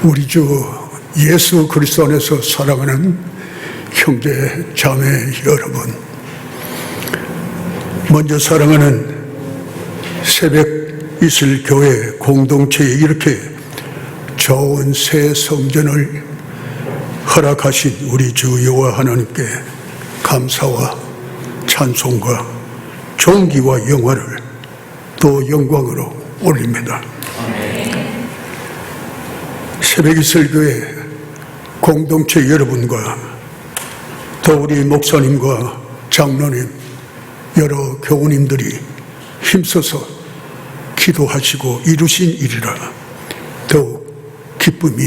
우리 주 예수 그리스도 안에서 사랑하는 형제 자매 여러분, 먼저 사랑하는 새벽 이슬 교회 공동체에 이렇게 좋은 새 성전을 허락하신 우리 주 여호와 하나님께 감사와 찬송과 존귀와 영화를 또 영광으로 올립니다. 새벽이슬교회 공동체 여러분과 또 우리 목사님과 장로님, 여러 교우님들이 힘써서 기도하시고 이루신 일이라 더욱 기쁨이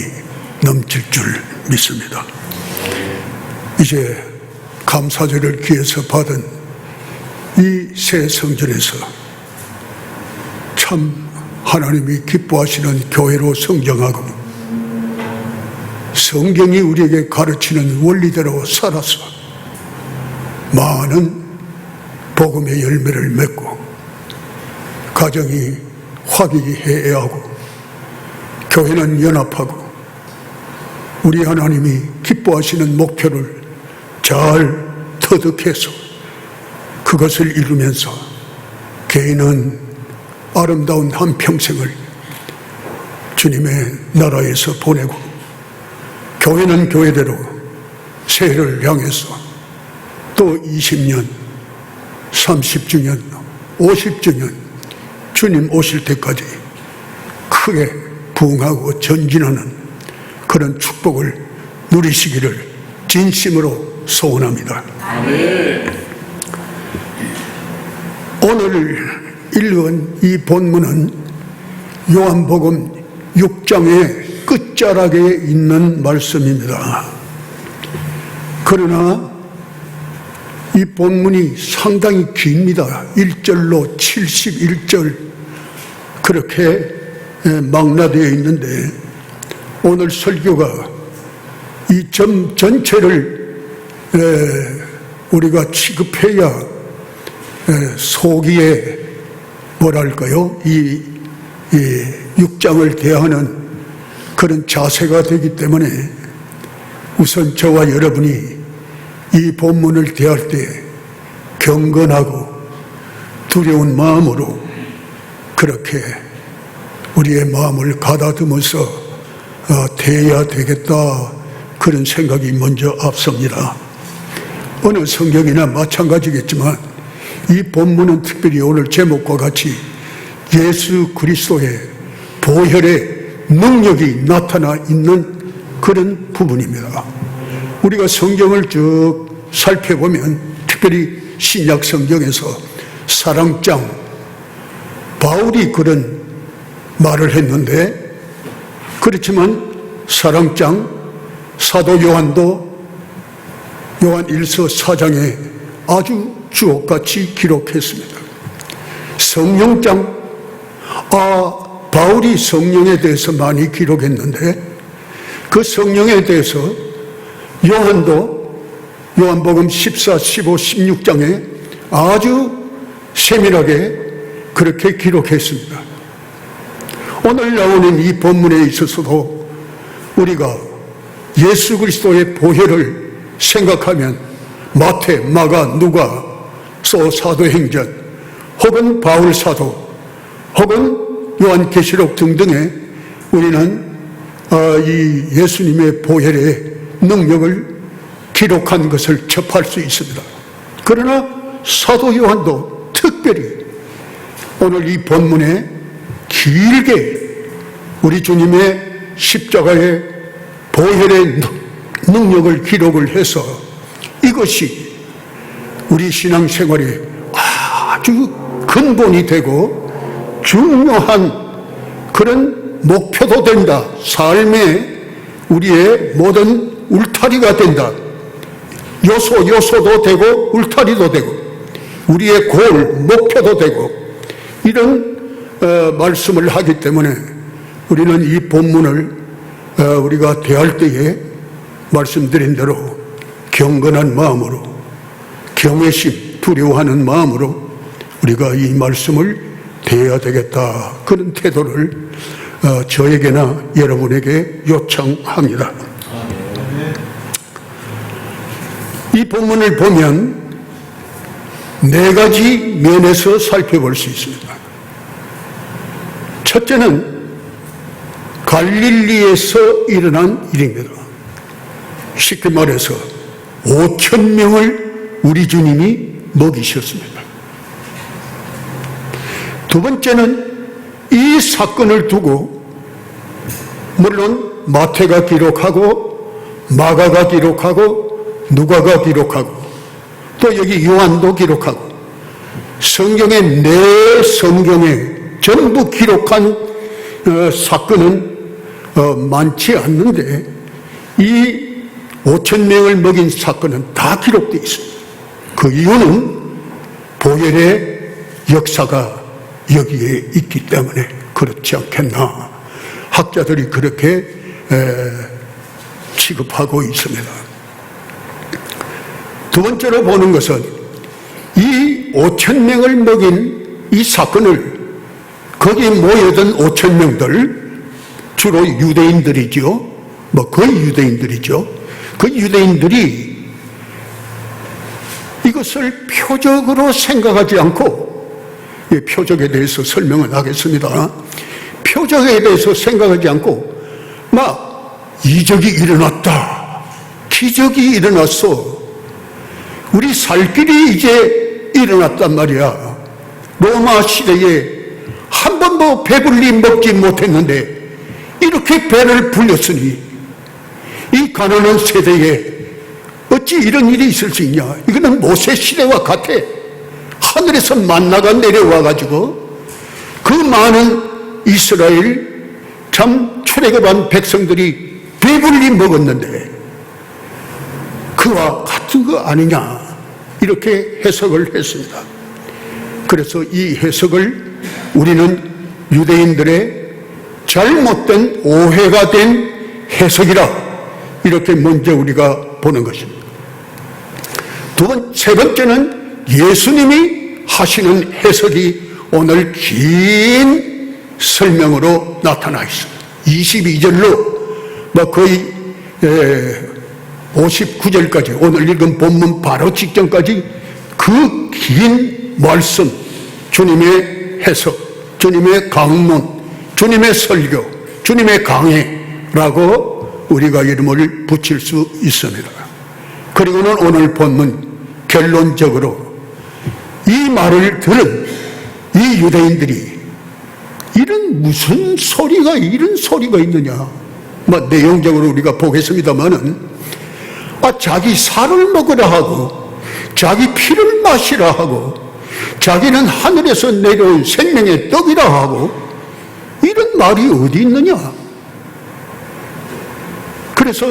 넘칠 줄 믿습니다. 이제 감사절을 기해서 받은 이 새 성전에서 참 하나님이 기뻐하시는 교회로 성장하고 성경이 우리에게 가르치는 원리대로 살아서 많은 복음의 열매를 맺고 가정이 화기애애하고 교회는 연합하고 우리 하나님이 기뻐하시는 목표를 잘 터득해서 그것을 이루면서 개인은 아름다운 한평생을 주님의 나라에서 보내고 교회는 교회대로 새해를 향해서 또 20년, 30주년, 50주년 주님 오실 때까지 크게 부흥하고 전진하는 그런 축복을 누리시기를 진심으로 소원합니다. 아멘. 오늘 읽은 이 본문은 요한복음 6장의 끝자락에 있는 말씀입니다. 그러나 이 본문이 상당히 깁니다. 1절로 71절 그렇게 망라되어 있는데 오늘 설교가 이 점 전체를 우리가 취급해야 속기에 뭐랄까요? 이 6장을 대하는 그런 자세가 되기 때문에 우선 저와 여러분이 이 본문을 대할 때 경건하고 두려운 마음으로 그렇게 우리의 마음을 가다듬어서 대해야 되겠다, 그런 생각이 먼저 앞섭니다. 어느 성경이나 마찬가지겠지만 이 본문은 특별히 오늘 제목과 같이 예수 그리스도의 보혈의 능력이 나타나 있는 그런 부분입니다. 우리가 성경을 쭉 살펴보면 특별히 신약 성경에서 사랑장 바울이 그런 말을 했는데, 그렇지만 사랑장 사도 요한도 요한 1서 4장에 아주 주옥같이 기록했습니다. 성령장, 바울이 성령에 대해서 많이 기록했는데 그 성령에 대해서 요한도 요한복음 14, 15, 16장에 아주 세밀하게 그렇게 기록했습니다. 오늘 나오는 이 본문에 있어서도 우리가 예수 그리스도의 보혈을 생각하면 마태, 마가, 누가, 또 사도행전 혹은 바울 사도 혹은 요한계시록 등등에 우리는 이 예수님의 보혈의 능력을 기록한 것을 접할 수 있습니다. 그러나 사도 요한도 특별히 오늘 이 본문에 길게 우리 주님의 십자가의 보혈의 능력을 기록을 해서 이것이 우리 신앙생활에 아주 근본이 되고 중요한 그런 목표도 된다. 삶의 우리의 모든 울타리가 된다. 요소도 되고 울타리도 되고 우리의 골, 목표도 되고 이런 말씀을 하기 때문에 우리는 이 본문을 우리가 대할 때에 말씀드린 대로 경건한 마음으로, 경외심, 두려워하는 마음으로 우리가 이 말씀을 대해야 되겠다, 그런 태도를 저에게나 여러분에게 요청합니다. 이 본문을 보면 네 가지 면에서 살펴볼 수 있습니다. 첫째는 갈릴리에서 일어난 일입니다. 쉽게 말해서 5,000명을 우리 주님이 먹이셨습니다. 두 번째는 이 사건을 두고 물론 마태가 기록하고 마가가 기록하고 누가가 기록하고 또 여기 요한도 기록하고 성경의 네 성경에 전부 기록한 사건은 많지 않는데 이 5,000명을 먹인 사건은 다 기록되어 있습니다. 그 이유는 보혈의 역사가 여기에 있기 때문에 그렇지 않겠나 학자들이 그렇게 취급하고 있습니다. 두 번째로 보는 것은 이 5,000명을 먹인 이 사건을 거기에 모여든 5,000명들 주로 유대인들이죠. 거의 유대인들이죠. 그 유대인들이 이것을 표적으로 생각하지 않고 표적에 대해서 설명을 하겠습니다. 표적에 대해서 생각하지 않고 막 이적이 일어났다. 기적이 일어났어. 우리 살 길이 이제 일어났단 말이야. 로마 시대에 한 번도 배불리 먹지 못했는데 이렇게 배를 불렸으니 이 가난한 세대에 어찌 이런 일이 있을 수 있냐. 이거는 모세 시대와 같아. 하늘에서 만나가 내려와 가지고 그 많은 이스라엘 참 출애굽한 백성들이 배불리 먹었는데 그와 같은 거 아니냐 이렇게 해석을 했습니다. 그래서 이 해석을 우리는 유대인들의 잘못된 오해가 된 해석이라 이렇게 먼저 우리가 보는 것입니다. 세 번째는 예수님이 하시는 해석이 오늘 긴 설명으로 나타나 있습니다. 22절로 거의 59절까지 오늘 읽은 본문 바로 직전까지 그 긴 말씀, 주님의 해석, 주님의 강론, 주님의 설교, 주님의 강해라고 우리가 이름을 붙일 수 있습니다. 그리고는 오늘 본문 결론적으로 이 말을 들은 이 유대인들이 이런 무슨 소리가 이런 소리가 있느냐 내용적으로 우리가 보겠습니다마는 자기 살을 먹으라 하고 자기 피를 마시라 하고 자기는 하늘에서 내려온 생명의 떡이라 하고 이런 말이 어디 있느냐. 그래서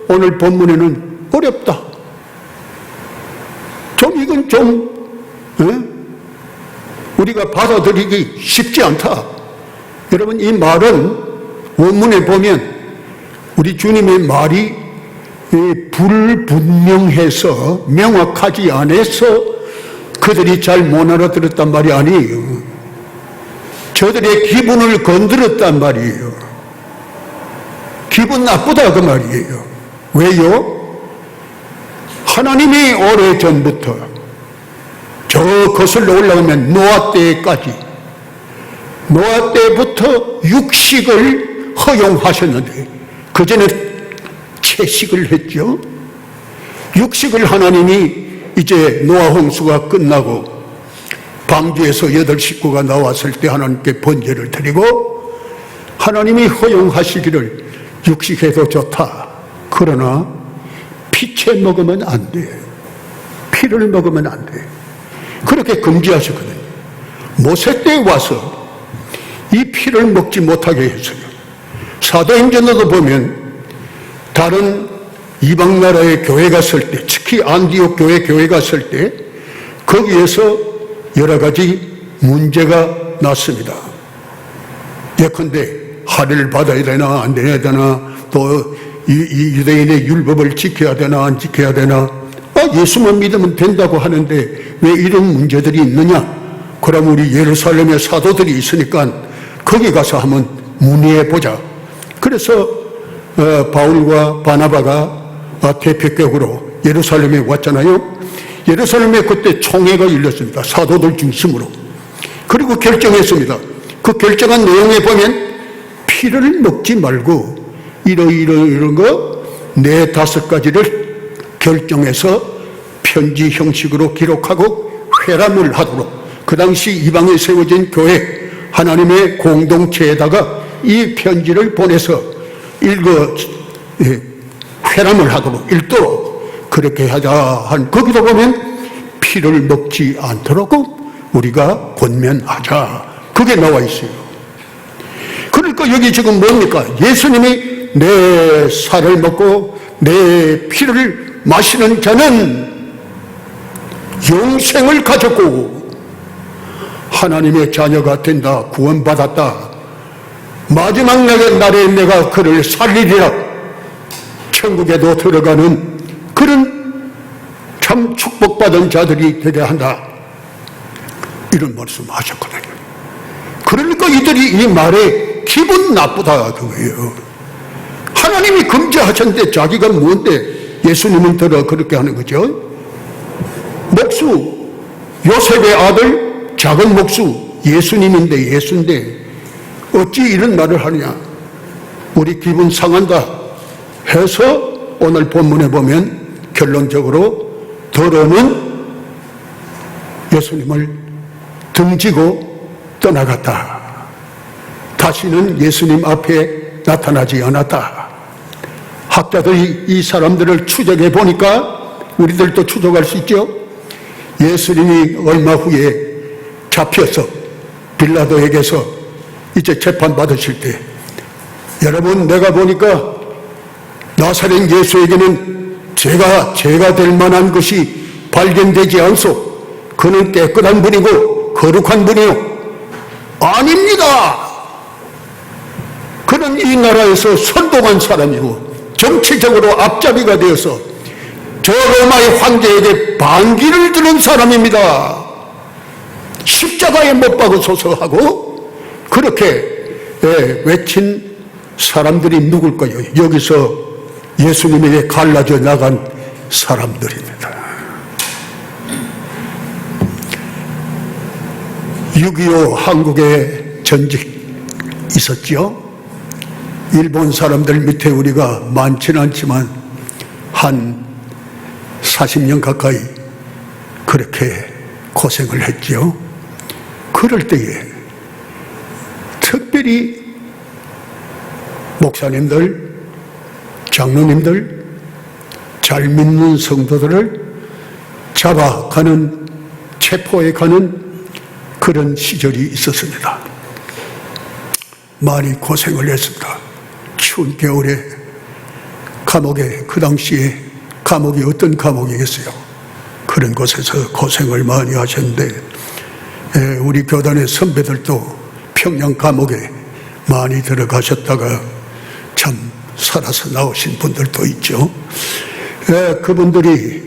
오늘 본문에는 어렵다. 이건 우리가 받아들이기 쉽지 않다. 여러분 이 말은 원문에 보면 우리 주님의 말이 불분명해서 명확하지 않아서 그들이 잘 못 알아들었단 말이 아니에요. 저들의 기분을 건드렸단 말이에요. 기분 나쁘다 그 말이에요. 왜요? 하나님이 오래전부터 저 거슬러 올라오면 노아 때까지 노아 때부터 육식을 허용하셨는데 그 전에 채식을 했죠. 육식을 하나님이 이제 노아 홍수가 끝나고 방주에서 8 식구가 나왔을 때 하나님께 번제를 드리고 하나님이 허용하시기를 육식해도 좋다. 그러나 피채 먹으면 안 돼. 피를 먹으면 안 돼. 그렇게 금지하셨거든요. 모세 때 와서 이 피를 먹지 못하게 했어요. 사도행전에도 보면 다른 이방 나라의 교회 갔을 때, 특히 안디옥 교회 갔을 때 거기에서 여러 가지 문제가 났습니다. 예컨대 할례를 받아야 되나 안 해야 되나, 또 이 유대인의 율법을 지켜야 되나 안 지켜야 되나, 예수만 믿으면 된다고 하는데 왜 이런 문제들이 있느냐. 그럼 우리 예루살렘에 사도들이 있으니까 거기 가서 한번 문의해 보자. 그래서 바울과 바나바가 대표격으로 예루살렘에 왔잖아요. 예루살렘에 그때 총회가 열렸습니다. 사도들 중심으로. 그리고 결정했습니다. 그 결정한 내용에 보면 피를 먹지 말고 이런 거 4-5가지를 결정해서 편지 형식으로 기록하고 회람을 하도록, 그 당시 이방에 세워진 교회 하나님의 공동체에다가 이 편지를 보내서 회람을 하도록 읽도록 그렇게 하자 한, 거기도 보면 피를 먹지 않도록 우리가 권면하자, 그게 나와 있어요. 그러니까 여기 지금 뭡니까? 예수님이 내 살을 먹고 내 피를 마시는 자는 영생을 가졌고 하나님의 자녀가 된다, 구원받았다, 마지막 날에 내가 그를 살리리라, 천국에도 들어가는 그런 참 축복받은 자들이 되게 한다, 이런 말씀 하셨거든요. 그러니까 이들이 이 말에 기분 나쁘다 그거예요. 하나님이 금지하셨는데 자기가 뭔데 예수님은 들어 그렇게 하는 거죠. 목수, 요셉의 아들 작은 목수 예수님인데, 예수인데 어찌 이런 말을 하느냐, 우리 기분 상한다 해서 오늘 본문에 보면 결론적으로 더러는 예수님을 등지고 떠나갔다. 다시는 예수님 앞에 나타나지 않았다. 학자들이 이 사람들을 추적해 보니까 우리들도 추적할 수 있죠. 예수님이 얼마 후에 잡혀서 빌라도에게서 이제 재판 받으실 때, 여러분 내가 보니까 나사렛 예수에게는 죄가 될 만한 것이 발견되지 않소. 그는 깨끗한 분이고 거룩한 분이요. 아닙니다. 그는 이 나라에서 선동한 사람이고 정치적으로 앞잡이가 되어서 저 로마의 황제에게 반기를 드는 사람입니다. 십자가에 못 박으소서 하고 그렇게 외친 사람들이 누굴까요? 여기서 예수님에게 갈라져 나간 사람들입니다. 6.25 한국에 전직 있었죠. 일본 사람들 밑에 우리가 많지는 않지만 한 40년 가까이 그렇게 고생을 했죠. 그럴 때에 특별히 목사님들, 장로님들, 잘 믿는 성도들을 잡아가는, 체포해 가는 그런 시절이 있었습니다. 많이 고생을 했습니다. 추운 겨울에 감옥에, 그 당시에 감옥이 어떤 감옥이겠어요? 그런 곳에서 고생을 많이 하셨는데, 우리 교단의 선배들도 평양 감옥에 많이 들어가셨다가 참 살아서 나오신 분들도 있죠. 그분들이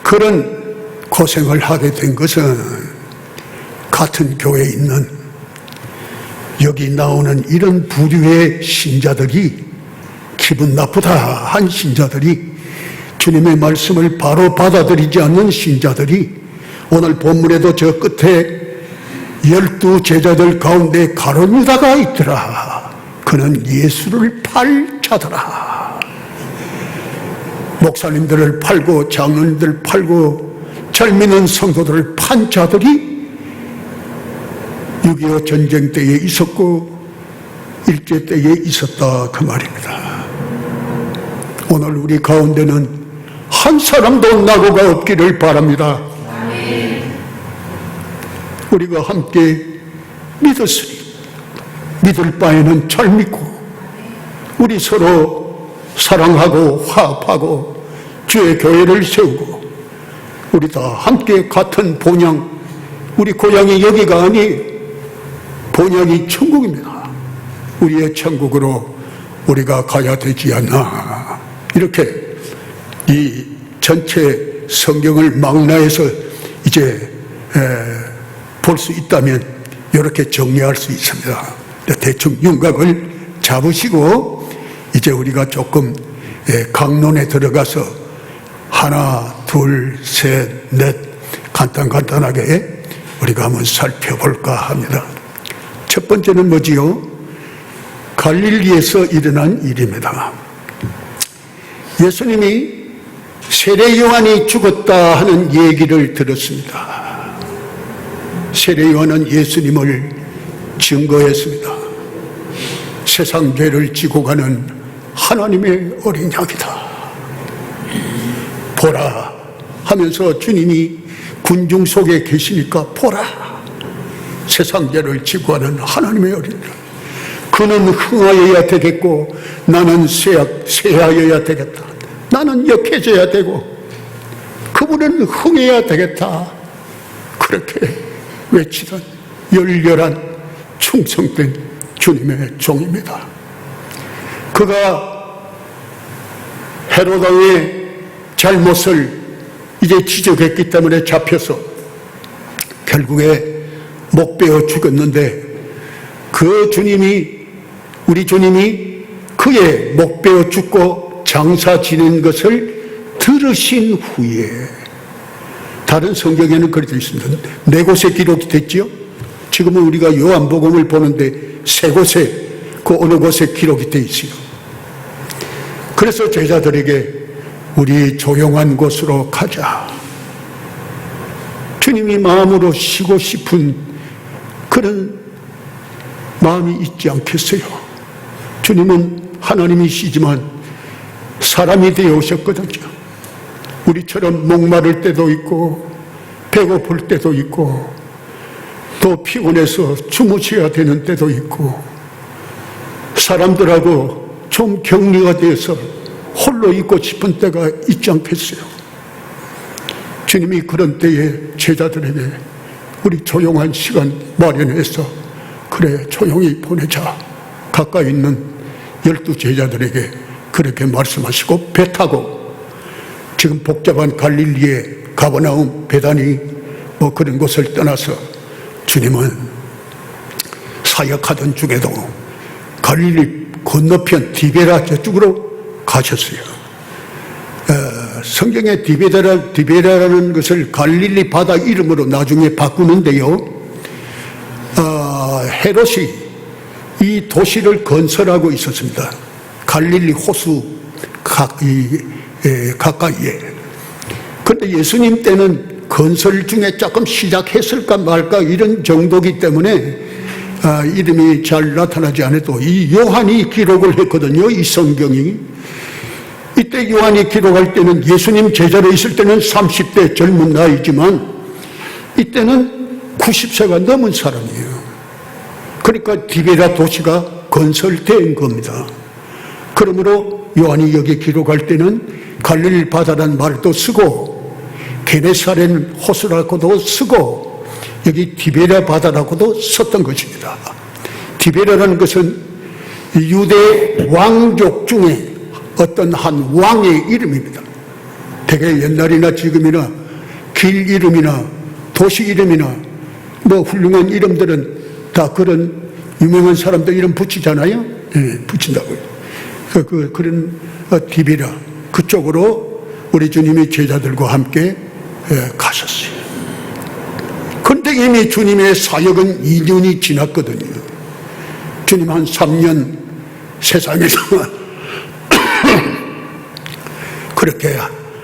그런 고생을 하게 된 것은 같은 교회에 있는 여기 나오는 이런 부류의 신자들이, 기분 나쁘다 한 신자들이, 주님의 말씀을 바로 받아들이지 않는 신자들이, 오늘 본문에도 저 끝에 12 제자들 가운데 가룟 유다가 있더라. 그는 예수를 팔 자더라. 목사님들을 팔고 장로님들을 팔고 잘 믿는 성도들을 판 자들이 6.25 전쟁 때에 있었고 일제 때에 있었다, 그 말입니다. 오늘 우리 가운데는 한 사람도 낙오가 없기를 바랍니다. 우리가 함께 믿었으니 믿을 바에는 잘 믿고 우리 서로 사랑하고 화합하고 주의 교회를 세우고 우리 다 함께 같은 본향, 우리 고향이 여기가 아니에요. 본향이 천국입니다. 우리의 천국으로 우리가 가야 되지 않나, 이렇게 이 전체 성경을 망라해서 이제 볼 수 있다면 이렇게 정리할 수 있습니다. 대충 윤곽을 잡으시고 이제 우리가 조금 강론에 들어가서 하나, 둘, 셋, 넷 간단하게 우리가 한번 살펴볼까 합니다. 첫 번째는 뭐지요? 갈릴리에서 일어난 일입니다. 예수님이 세례 요한이 죽었다 하는 얘기를 들었습니다. 세례 요한은 예수님을 증거했습니다. 세상 죄를 지고 가는 하나님의 어린 양이다. 보라 하면서 주님이 군중 속에 계시니까 보라, 세상 죄를 지고 가는 하나님의 어린 양. 그는 흥하여야 되겠고 나는 쇠하여야 되겠다. 나는 역해져야 되고 그분은 흥해야 되겠다. 그렇게 외치던 열렬한 충성된 주님의 종입니다. 그가 헤롯 왕의 잘못을 이제 지적했기 때문에 잡혀서 결국에 목 베어 죽었는데 그 주님이, 우리 주님이 그의 목 베어 죽고 장사 지낸 것을 들으신 후에, 다른 성경에는 그렇게 되어 있습니다. 네 곳에 기록이 됐죠. 지금은 우리가 요한복음을 보는데 세 곳에, 그 어느 곳에 기록이 되어 있어요. 그래서 제자들에게 우리 조용한 곳으로 가자. 주님이 마음으로 쉬고 싶은 그런 마음이 있지 않겠어요? 주님은 하나님이시지만 사람이 되어 오셨거든요. 우리처럼 목마를 때도 있고 배고플 때도 있고 또 피곤해서 주무셔야 되는 때도 있고 사람들하고 좀 격리가 돼서 홀로 있고 싶은 때가 있지 않겠어요? 주님이 그런 때에 제자들에게 우리 조용한 시간 마련해서 그래 조용히 보내자. 가까이 있는 12 제자들에게 그렇게 말씀하시고 배 타고 지금 복잡한 갈릴리의 가버나움, 베다니 뭐 그런 곳을 떠나서 주님은 사역하던 중에도 갈릴리 건너편 디베라 저쪽으로 가셨어요. 성경에 디베라라는 것을 갈릴리 바다 이름으로 나중에 바꾸는데요. 헤롯이 이 도시를 건설하고 있었습니다. 갈릴리 호수 가까이에. 그런데 예수님 때는 건설 중에 조금 시작했을까 말까 이런 정도이기 때문에 이름이 잘 나타나지 않아도 이 요한이 기록을 했거든요. 이 성경이. 이때 요한이 기록할 때는 예수님 제자로 있을 때는 30대 젊은 나이지만 이때는 90세가 넘은 사람이에요. 그러니까 디베라 도시가 건설된 겁니다. 그러므로 요한이 여기 기록할 때는 갈릴리 바다라는 말도 쓰고 게네사렛 호수라고도 쓰고 여기 디베라 바다라고도 썼던 것입니다. 디베라라는 것은 유대 왕족 중에 어떤 한 왕의 이름입니다. 되게 옛날이나 지금이나 길 이름이나 도시 이름이나 뭐 훌륭한 이름들은 다 그런 유명한 사람들 이름 붙이잖아요. 네, 붙인다고요. 그런 디베라 그쪽으로 우리 주님이 제자들과 함께 가셨어요. 그런데 이미 주님의 사역은 2년이 지났거든요. 주님 한 3년 세상에서 그렇게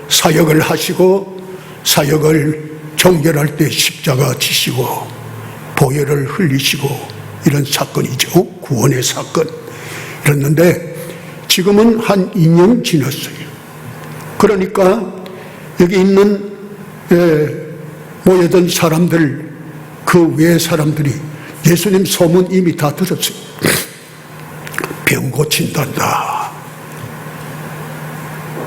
사역을 하시고 사역을 종결할 때 십자가 지시고 보혈을 흘리시고 이런 사건이죠. 구원의 사건. 이랬는데 지금은 한 2년 지났어요. 그러니까 여기 있는 모여든 사람들, 그 외 사람들이 예수님 소문 이미 다 들었어요. 병 고친단다.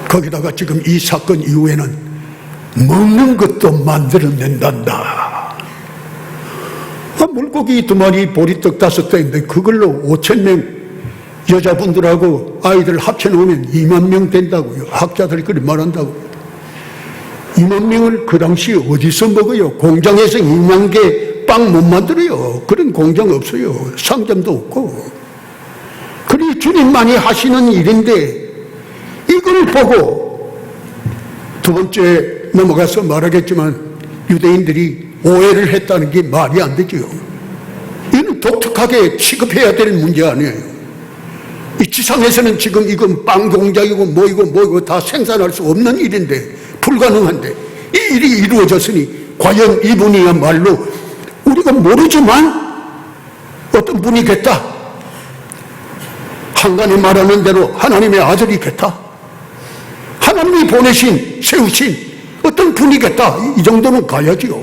거기다가 지금 이 사건 이후에는 먹는 것도 만들어낸단다. 물고기 2마리, 보리떡 5대인데 그걸로 5,000명 여자분들하고 아이들 합쳐놓으면 2만 명 된다고요. 학자들이 그렇게 말한다고요. 2만 명을 그 당시 어디서 먹어요? 공장에서 2만 개 빵 못 만들어요. 그런 공장 없어요. 상점도 없고. 그리 주님만이 하시는 일인데 이걸 보고 두 번째 넘어가서 말하겠지만 유대인들이 오해를 했다는 게 말이 안 되죠. 이는 독특하게 취급해야 될 문제 아니에요. 이 지상에서는 지금 이건 빵 공장이고 뭐이고 다 생산할 수 없는 일인데, 불가능한데 이 일이 이루어졌으니 과연 이분이야말로 우리가 모르지만 어떤 분이겠다, 한간에 말하는 대로 하나님의 아들이겠다, 하나님이 보내신 세우신 어떤 분이겠다, 이 정도는 가야지요.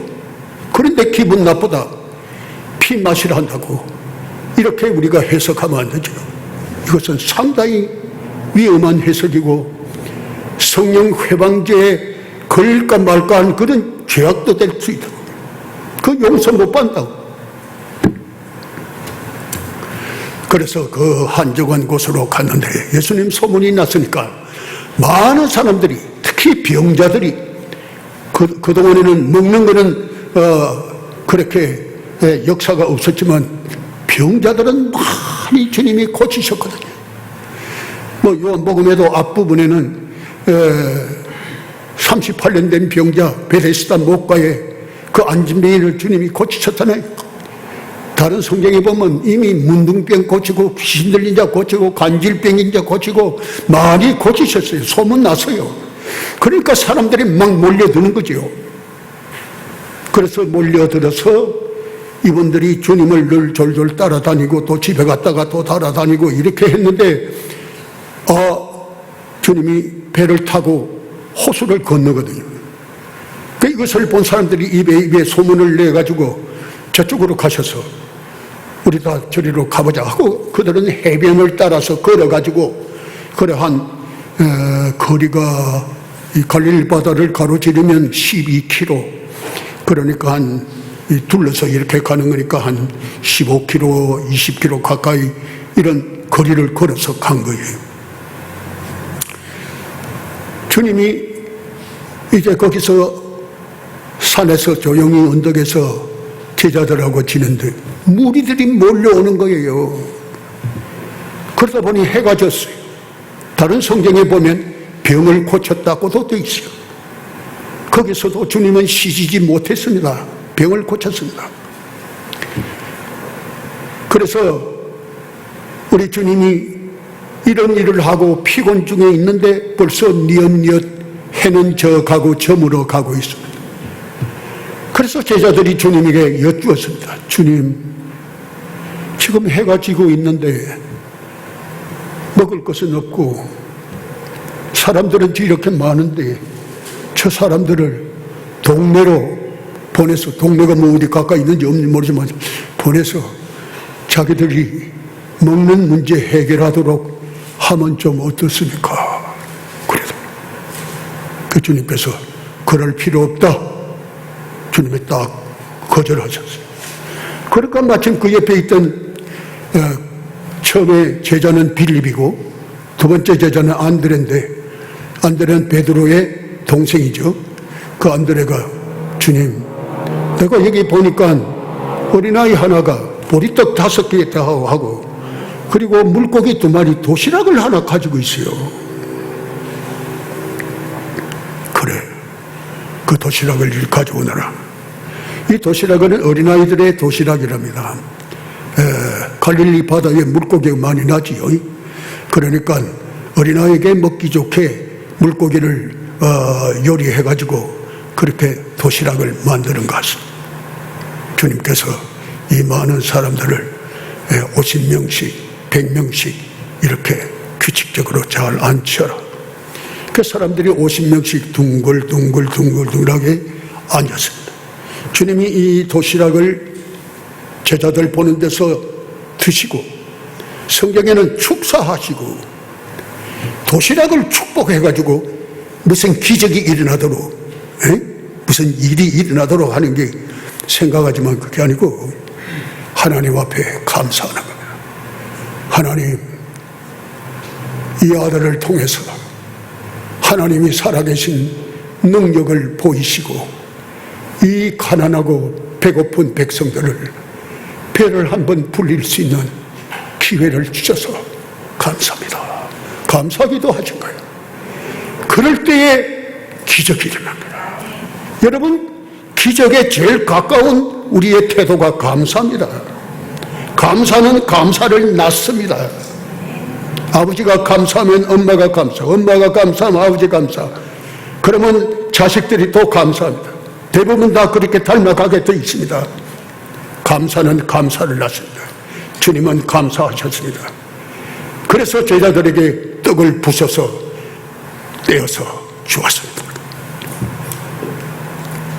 그런데 기분 나쁘다, 피 마시라 한다고 이렇게 우리가 해석하면 안 되죠. 이것은 상당히 위험한 해석이고 성령 회방제에 걸릴까 말까한 그런 죄악도 될 수 있다. 그 용서 못 받는다고. 그래서 그 한적한 곳으로 갔는데 예수님 소문이 났으니까 많은 사람들이, 특히 병자들이, 그동안에는 먹는 거는 그렇게 역사가 없었지만 병자들은 많이 주님이 고치셨거든요. 요한복음에도 앞부분에는 38년 된 병자 베데스다 목가에 그 안진뱅이를 주님이 고치셨잖아요. 다른 성경에 보면 이미 문둥병 고치고 귀신 들린 자 고치고 간질병인 자 고치고 많이 고치셨어요. 소문 났어요. 그러니까 사람들이 막 몰려드는 거죠. 그래서 몰려들어서 이분들이 주님을 늘 졸졸 따라다니고 또 집에 갔다가 또 따라다니고 이렇게 했는데 주님이 배를 타고 호수를 건너거든요. 이것을 본 사람들이 입에 소문을 내가지고 저쪽으로 가셔서 우리 다 저리로 가보자 하고 그들은 해변을 따라서 걸어가지고 그래 한 거리가 이 갈릴리 바다를 가로지르면 12km, 그러니까 한 둘러서 이렇게 가는 거니까 한 15km, 20km 가까이 이런 거리를 걸어서 간 거예요. 주님이 이제 거기서 산에서 조용히 언덕에서 제자들하고 지는데 무리들이 몰려오는 거예요. 그러다 보니 해가 졌어요. 다른 성경에 보면 병을 고쳤다고도 되어 있어요. 거기서도 주님은 쉬지 못했습니다. 병을 고쳤습니다. 그래서 우리 주님이 이런 일을 하고 피곤 중에 있는데 벌써 뉘엿뉘엿 해는 져가고 저물어 가고 있습니다. 그래서 제자들이 주님에게 여쭈었습니다. 주님, 지금 해가 지고 있는데 먹을 것은 없고 사람들은 이렇게 많은데 저 사람들을 동네로 보내서, 동네가 뭐 어디 가까이 있는지 없는지 모르지만 보내서 자기들이 먹는 문제 해결하도록 하면 좀 어떻습니까? 그래서 그 주님께서 그럴 필요 없다, 주님이 딱 거절하셨어요. 그러니까 마침 그 옆에 있던 처음에 제자는 빌립이고 두 번째 제자는 안드레인데, 안드레는 베드로의 동생이죠. 그 안드레가 주님, 내가 여기 보니까 어린아이 하나가 보리떡 5개 하고 그리고 물고기 2마리, 도시락을 하나 가지고 있어요. 그래, 그 도시락을 가져오너라. 이 도시락은 어린아이들의 도시락이랍니다. 갈릴리 바다에 물고기가 많이 나지요. 그러니까 어린아이에게 먹기 좋게 물고기를 요리해가지고 그렇게 도시락을 만드는 것 같습니다. 주님께서 이 많은 사람들을 50명씩 100명씩 이렇게 규칙적으로 잘 앉혀라. 그 사람들이 50명씩 둥글둥글하게 앉았습니다. 주님이 이 도시락을 제자들 보는 데서 드시고 성경에는 축사하시고 도시락을 축복해가지고 무슨 기적이 일어나도록, 무슨 일이 일어나도록 하는 게 생각하지만 그게 아니고 하나님 앞에 감사하는 겁니다. 하나님, 이 아들을 통해서 하나님이 살아계신 능력을 보이시고 이 가난하고 배고픈 백성들을 배를 한번 불릴 수 있는 기회를 주셔서 감사합니다. 감사하기도 하신 거예요. 그럴 때에 기적이 일어납니다. 여러분, 기적에 제일 가까운 우리의 태도가 감사합니다. 감사는 감사를 낳습니다. 아버지가 감사하면 엄마가 감사, 엄마가 감사하면 아버지 감사, 그러면 자식들이 또 감사합니다. 대부분 다 그렇게 닮아가게 되어 있습니다. 감사는 감사를 낳습니다. 주님은 감사하셨습니다. 그래서 제자들에게 떡을 부셔서 떼어서 주었습니다.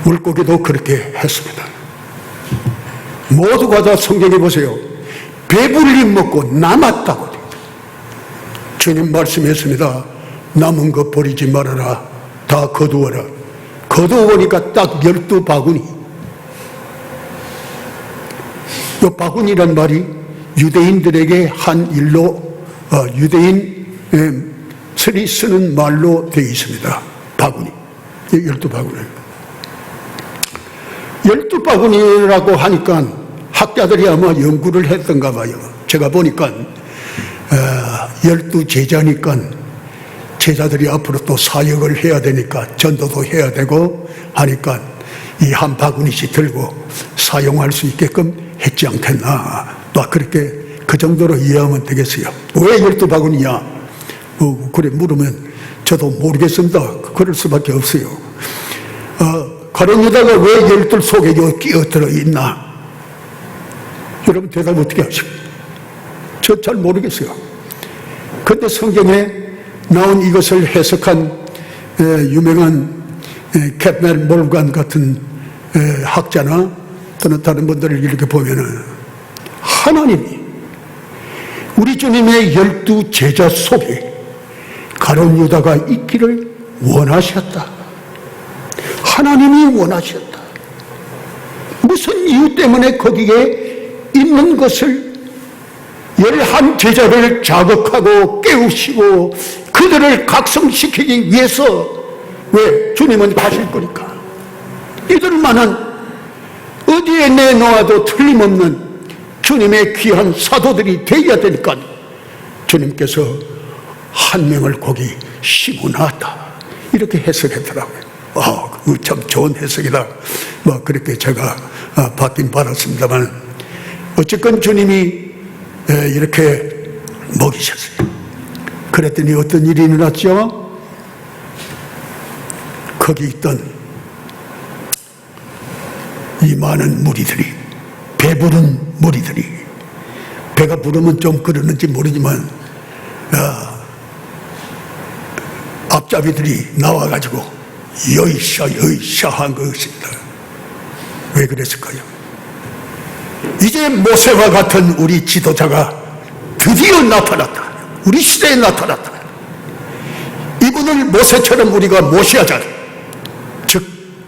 물고기도 그렇게 했습니다. 모두가 다 성경에 보세요. 배불리 먹고 남았다고. 주님 말씀했습니다. 남은 거 버리지 말아라. 다 거두어라. 거두어보니까 딱 12바구니. 이 바구니란 말이 유대인들에게 한 일로 유대인들이 쓰는 말로 되어 있습니다. 바구니. 12바구니. 12바구니라고 하니까 학자들이 아마 연구를 했던가 봐요. 제가 보니까 12제자니까 제자들이 앞으로 또 사역을 해야 되니까 전도도 해야 되고 하니까 이 한 바구니씩 들고 사용할 수 있게끔 했지 않겠나. 또 그렇게 그 정도로 이해하면 되겠어요. 왜 12바구니냐? 그래 물으면 저도 모르겠습니다. 그럴 수밖에 없어요. 가룟 유다가 왜 12 속에 끼어들어 있나? 여러분 대답 어떻게 하십니까? 저 잘 모르겠어요. 그런데 성경에 나온 이것을 해석한 유명한 캣멜 몰간 같은 학자나 또는 다른 분들을 이렇게 보면은 하나님이 우리 주님의 12제자 속에 가룟 유다가 있기를 원하셨다. 하나님이 원하셨다. 무슨 이유 때문에 거기에 있는 것을 11제자를 자극하고 깨우시고 그들을 각성시키기 위해서 왜? 주님은 가실 거니까. 이들만은 어디에 내놓아도 틀림없는 주님의 귀한 사도들이 되어야 되니까 주님께서 한 명을 거기 심어놨다. 이렇게 해석했더라고요. 그거 참 좋은 해석이다. 그렇게 제가 받긴 받았습니다만 어쨌건 주님이 이렇게 먹이셨어요. 그랬더니 어떤 일이 일어났죠? 거기 있던 이 많은 무리들이, 배부른 무리들이, 배가 부르면 좀 그러는지 모르지만 앞잡이들이 나와가지고 여이샤 한 것입니다. 왜 그랬을까요? 이제 모세와 같은 우리 지도자가 드디어 나타났다. 우리 시대에 나타났다. 이분을 모세처럼 우리가 모셔야자. 즉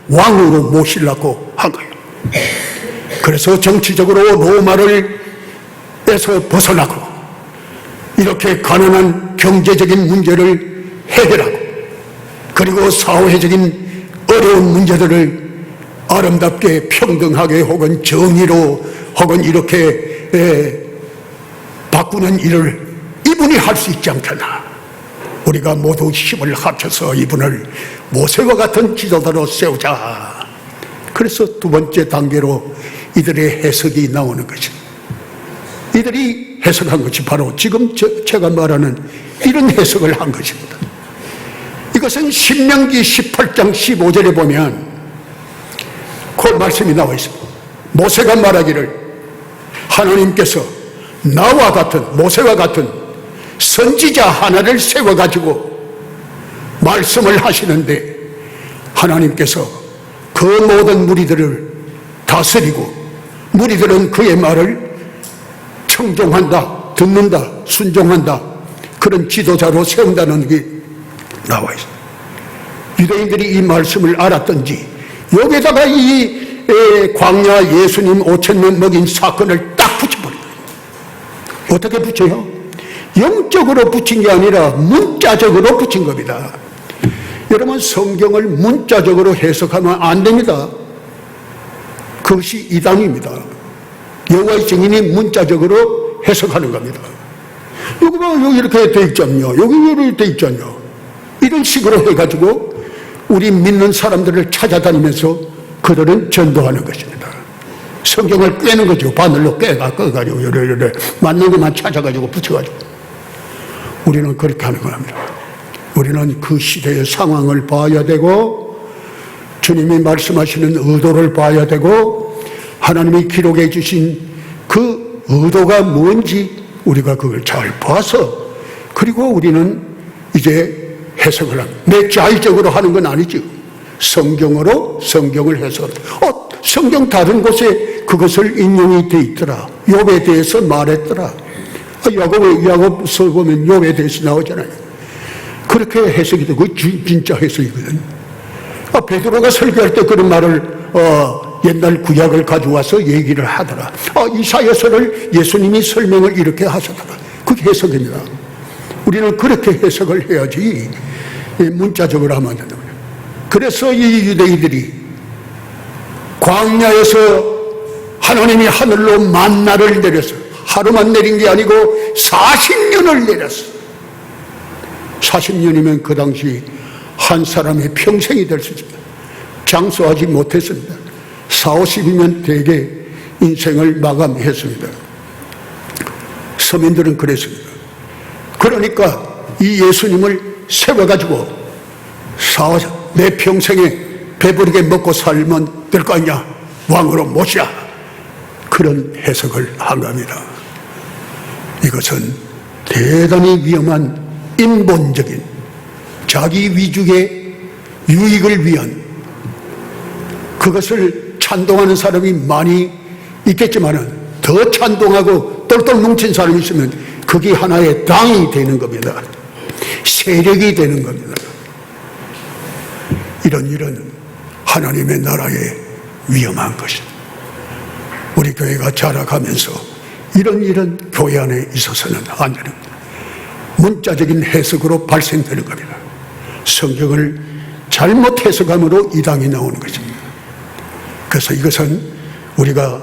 왕으로 모시려고 한 거예요. 그래서 정치적으로 로마를에서 벗어나고 이렇게 가난한 경제적인 문제를 해결하고 그리고 사회적인 어려운 문제들을 아름답게 평등하게 혹은 정의로 혹은 이렇게 바꾸는 일을 이분이 할 수 있지 않겠나. 우리가 모두 힘을 합쳐서 이분을 모세와 같은 지도자로 세우자. 그래서 두 번째 단계로 이들의 해석이 나오는 것입니다. 이들이 해석한 것이 바로 지금 제가 말하는 이런 해석을 한 것입니다. 이것은 신명기 18장 15절에 보면 그 말씀이 나와 있습니다. 모세가 말하기를 하나님께서 나와 같은 모세와 같은 선지자 하나를 세워가지고 말씀을 하시는데 하나님께서 그 모든 무리들을 다스리고 무리들은 그의 말을 청종한다, 듣는다, 순종한다. 그런 지도자로 세운다는 게 나와 있어요. 유대인들이 이 말씀을 알았던지 여기에다가 이 광야 예수님 5,000명 먹인 사건을 딱 붙여버린 거예요. 어떻게 붙여요? 영적으로 붙인 게 아니라 문자적으로 붙인 겁니다. 여러분 성경을 문자적으로 해석하면 안 됩니다. 그것이 이단입니다. 여호와의 증인이 문자적으로 해석하는 겁니다. 여기 봐, 여기 이렇게 돼 있지 않냐, 여기 이렇게 돼 있지 않냐, 이런 식으로 해가지고 우리 믿는 사람들을 찾아다니면서 그들은 전도하는 것입니다. 성경을 꿰는 거죠. 바늘로 꺼가지고 이래 맞는 것만 찾아가지고 붙여가지고. 우리는 그렇게 하는 겁니다. 우리는 그 시대의 상황을 봐야 되고, 주님이 말씀하시는 의도를 봐야 되고, 하나님이 기록해 주신 그 의도가 뭔지 우리가 그걸 잘 봐서, 그리고 우리는 이제 해석을 합니다. 맥자의적으로 하는 건 아니죠. 성경으로 성경을 해석합니다. 성경 다른 곳에 그것을 인용이 돼 있더라. 욥에 대해서 말했더라. 야고보서 보면 욥에 대해서 나오잖아요. 그렇게 해석이 되고 진짜 해석이거든. 베드로가 설교할 때 그런 말을 옛날 구약을 가져와서 얘기를 하더라. 이사야서를 예수님이 설명을 이렇게 하셨더라. 그게 해석입니다. 우리는 그렇게 해석을 해야지 문자적으로 하면 안 된다. 그래서 이 유대인들이 광야에서 하나님이 하늘로 만나를 내려서 하루만 내린 게 아니고 40년을 내렸어. 40년이면 그 당시 한 사람의 평생이 될 수 있습니다. 장수하지 못했습니다. 40~50이면 대개 인생을 마감했습니다. 서민들은 그랬습니다. 그러니까 이 예수님을 세워가지고 내 평생에 배부르게 먹고 살면 될 거 아니냐, 왕으로 모시라, 그런 해석을 한 겁니다. 이것은 대단히 위험한 인본적인 자기 위주의 유익을 위한, 그것을 찬동하는 사람이 많이 있겠지만은 더 찬동하고 똘똘 뭉친 사람이 있으면 그게 하나의 당이 되는 겁니다. 세력이 되는 겁니다. 이런 하나님의 나라의 위험한 것입니다. 우리 교회가 자라가면서 이런 교회 안에 있어서는 안 되는 겁니다. 문자적인 해석으로 발생되는 겁니다. 성경을 잘못 해석함으로 이당이 나오는 것입니다. 그래서 이것은 우리가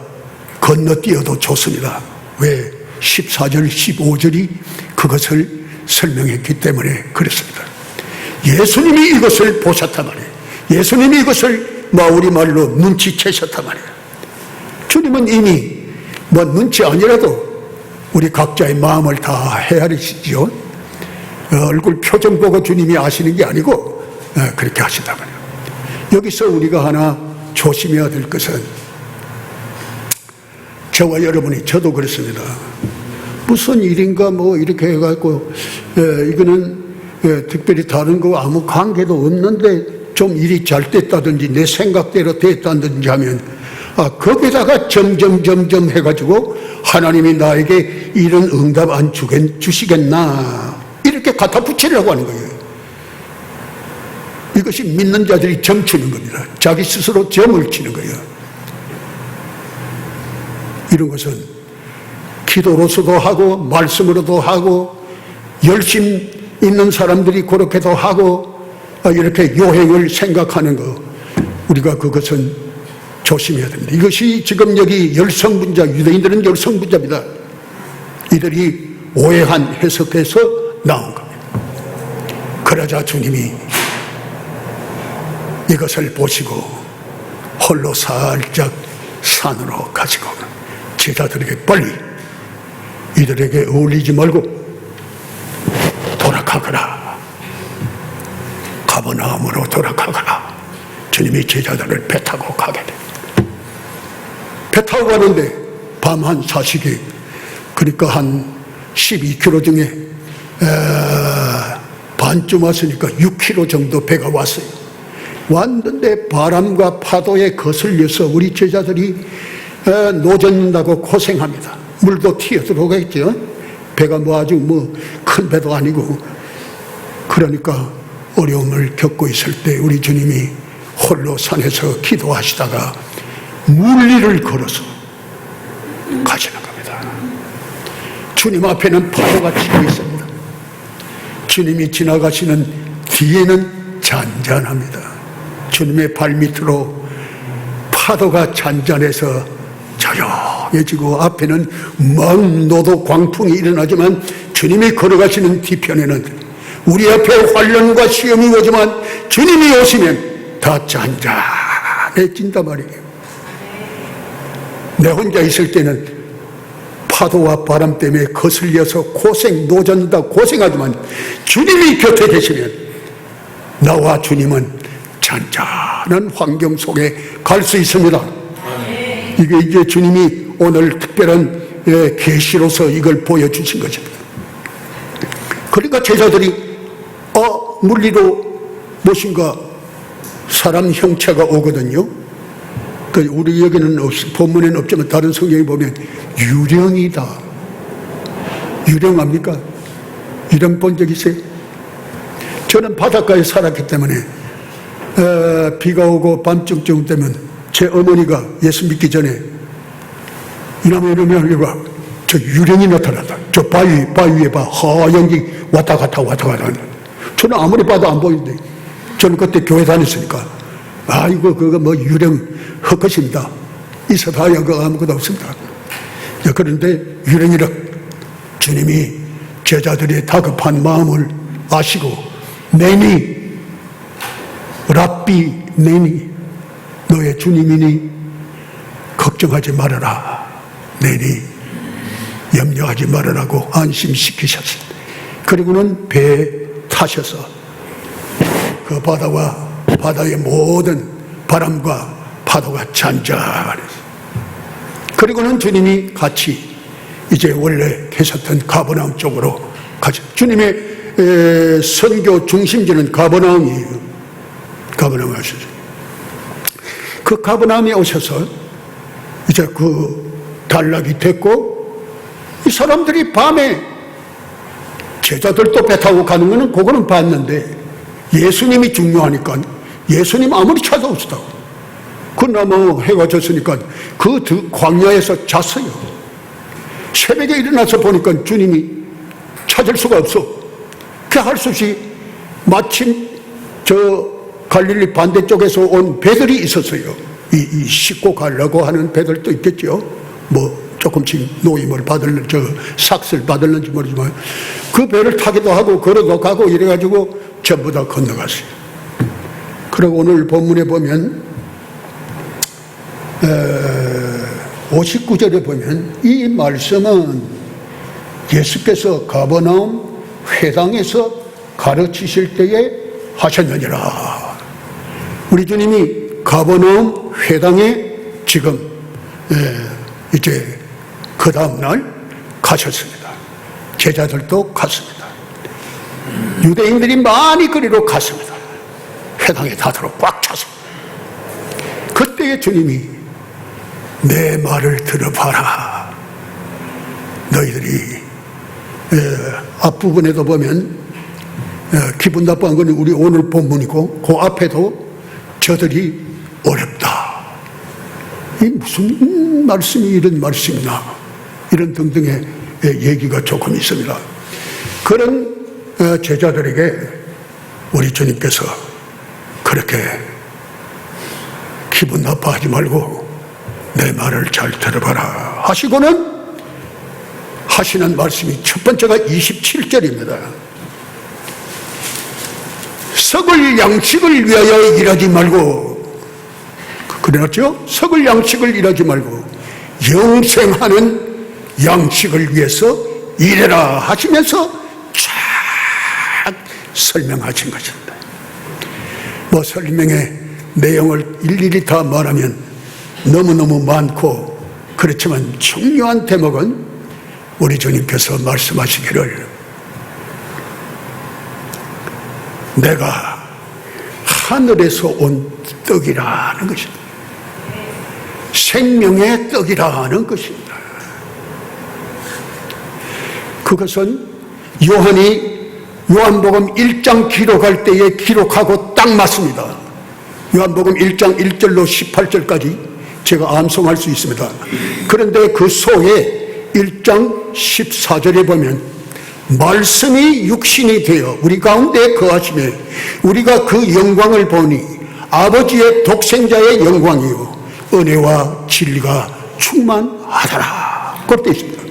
건너뛰어도 좋습니다. 왜? 14절, 15절이 그것을 설명했기 때문에 그렇습니다. 예수님이 이것을 보셨단 말이에요. 예수님이 이것을 우리말로 눈치채셨단 말이에요. 주님은 이미 눈치 아니라도 우리 각자의 마음을 다 헤아리시죠. 얼굴 표정 보고 주님이 아시는 게 아니고 그렇게 하신단 말이에요. 여기서 우리가 하나 조심해야 될 것은, 저와 여러분이, 저도 그렇습니다. 무슨 일인가 이렇게 해갖고 이거는 특별히 다른 거 아무 관계도 없는데 좀 일이 잘 됐다든지 내 생각대로 됐다든지 하면 거기다가 점점 해가지고 하나님이 나에게 이런 응답 안 주시겠나, 이렇게 갖다 붙이려고 하는 거예요. 이것이 믿는 자들이 점 치는 겁니다. 자기 스스로 점을 치는 거예요. 이런 것은 기도로서도 하고 말씀으로도 하고 열심 있는 사람들이 그렇게도 하고 이렇게 요행을 생각하는 거, 우리가 그것은 조심해야 됩니다. 이것이 지금 여기 열성분자, 유대인들은 열성분자입니다. 이들이 오해한 해석에서 나온 겁니다. 그러자 주님이 이것을 보시고 홀로 살짝 산으로 가시고 제자들에게 빨리 이들에게 어울리지 말고 돌아가거라, 가버나움으로 돌아가거라. 주님이 제자들을 배 타고 가게 됩니다. 배 타고 가는데 밤 한 4시기, 그러니까 한 12km 중에 반쯤 왔으니까 6km 정도 배가 왔어요. 왔는데 바람과 파도에 거슬려서 우리 제자들이 노젓는다고 고생합니다. 물도 튀어 들어오겠죠. 배가 아주 큰 배도 아니고. 그러니까 어려움을 겪고 있을 때 우리 주님이 홀로 산에서 기도하시다가 물리를 걸어서 가시는 겁니다. 주님 앞에는 파도가 치고 있습니다. 주님이 지나가시는 뒤에는 잔잔합니다. 주님의 발밑으로 파도가 잔잔해서 조용해지고 앞에는 먼 노도 광풍이 일어나지만 주님이 걸어가시는 뒤편에는 우리 앞에 환난과 시험이 오지만 주님이 오시면 다 잔잔해진단 말이에요. 내 혼자 있을 때는 파도와 바람 때문에 거슬려서 노젓는다 고생하지만 주님이 곁에 계시면 나와 주님은 잔잔한 환경 속에 갈 수 있습니다. 이게 이제 주님이 오늘 특별한 계시로서 이걸 보여주신 것입니다. 그러니까 제자들이 물리로 무엇인가 사람 형체가 오거든요. 우리 여기는 본문에는 없지만 다른 성경에 보면 유령이다. 유령 압니까? 유령 본 적 있어요? 저는 바닷가에 살았기 때문에 비가 오고 밤중쯤 되면 제 어머니가 예수 믿기 전에 이러면 저 유령이 나타났다. 저 바위에 하얀 게 왔다 갔다 저는 아무리 봐도 안 보이는데 저는 그때 교회 다녔으니까 아이고 그거 뭐 유령 헛것입니다. 있어봐야 그거 아무것도 없습니다. 그런데 유령이라 주님이 제자들의 다급한 마음을 아시고 랍비 너의 주님이니 걱정하지 말아라. 염려하지 말으라고 안심시키셨어요. 그리고는 배에 타셔서 그 바다의 모든 바람과 파도가 잔잔해서 그리고는 주님이 같이 이제 원래 계셨던 가버나움 쪽으로 가죠. 주님의 선교 중심지는 가버나움이에요. 가버나움에 오셔서 그 가버나움에 오셔서 이제 그 단락이 됐고 이 사람들이 밤에 제자들도 배 타고 가는 거는 그거는 봤는데 예수님이 중요하니까 예수님 아무리 찾아오시다고 그나마 해가 졌으니까 그 광야에서 잤어요. 새벽에 일어나서 보니까 주님이 찾을 수가 없어. 그 할 수 없이 마침 저 갈릴리 반대쪽에서 온 배들이 있었어요. 이 싣고 가려고 하는 배들도 있겠죠. 뭐 조금씩 노임을 삭슬 받을는지 모르지만 그 배를 타기도 하고 걸어도 가고 이래가지고 전부 다 건너갔어요. 그리고 오늘 본문에 보면 59절에 보면 이 말씀은 예수께서 가버나움 회당에서 가르치실 때에 하셨느니라. 우리 주님이 가버나움 회당에 지금 이제 그 다음날 가셨습니다. 제자들도 갔습니다. 유대인들이 많이 그리로 갔습니다. 회당에 다들어 꽉 찼습니다. 그때에 주님이 내 말을 들어봐라. 너희들이 앞부분에도 보면 기분 나빠한 건 우리 오늘 본문이고 그 앞에도 저들이 어렵다. 이 무슨 말씀이 이런 말씀이나 이런 등등의 얘기가 조금 있습니다. 그런 제자들에게 우리 주님께서 그렇게 기분 나빠하지 말고 내 말을 잘 들어봐라 하시고는 하시는 말씀이 첫 번째가 27절입니다. 썩을 양식을 위하여 일하지 말고 그래놨죠? 썩을 양식을 일하지 말고 영생하는 양식을 위해서 일해라 하시면서 쫙 설명하신 것입니다. 뭐 설명의 내용을 일일이 다 말하면 너무너무 많고 그렇지만 중요한 대목은 우리 주님께서 말씀하시기를 내가 하늘에서 온 떡이라는 것입니다. 생명의 떡이라는 것입니다. 그것은 요한복음 1장 기록할 때에 기록하고 딱 맞습니다. 요한복음 1장 1절로 18절까지 제가 암송할 수 있습니다. 그런데 그 속에 1장 14절에 보면 말씀이 육신이 되어 우리 가운데 거하시매 우리가 그 영광을 보니 아버지의 독생자의 영광이요 은혜와 진리가 충만하더라. 그렇게 있습니다.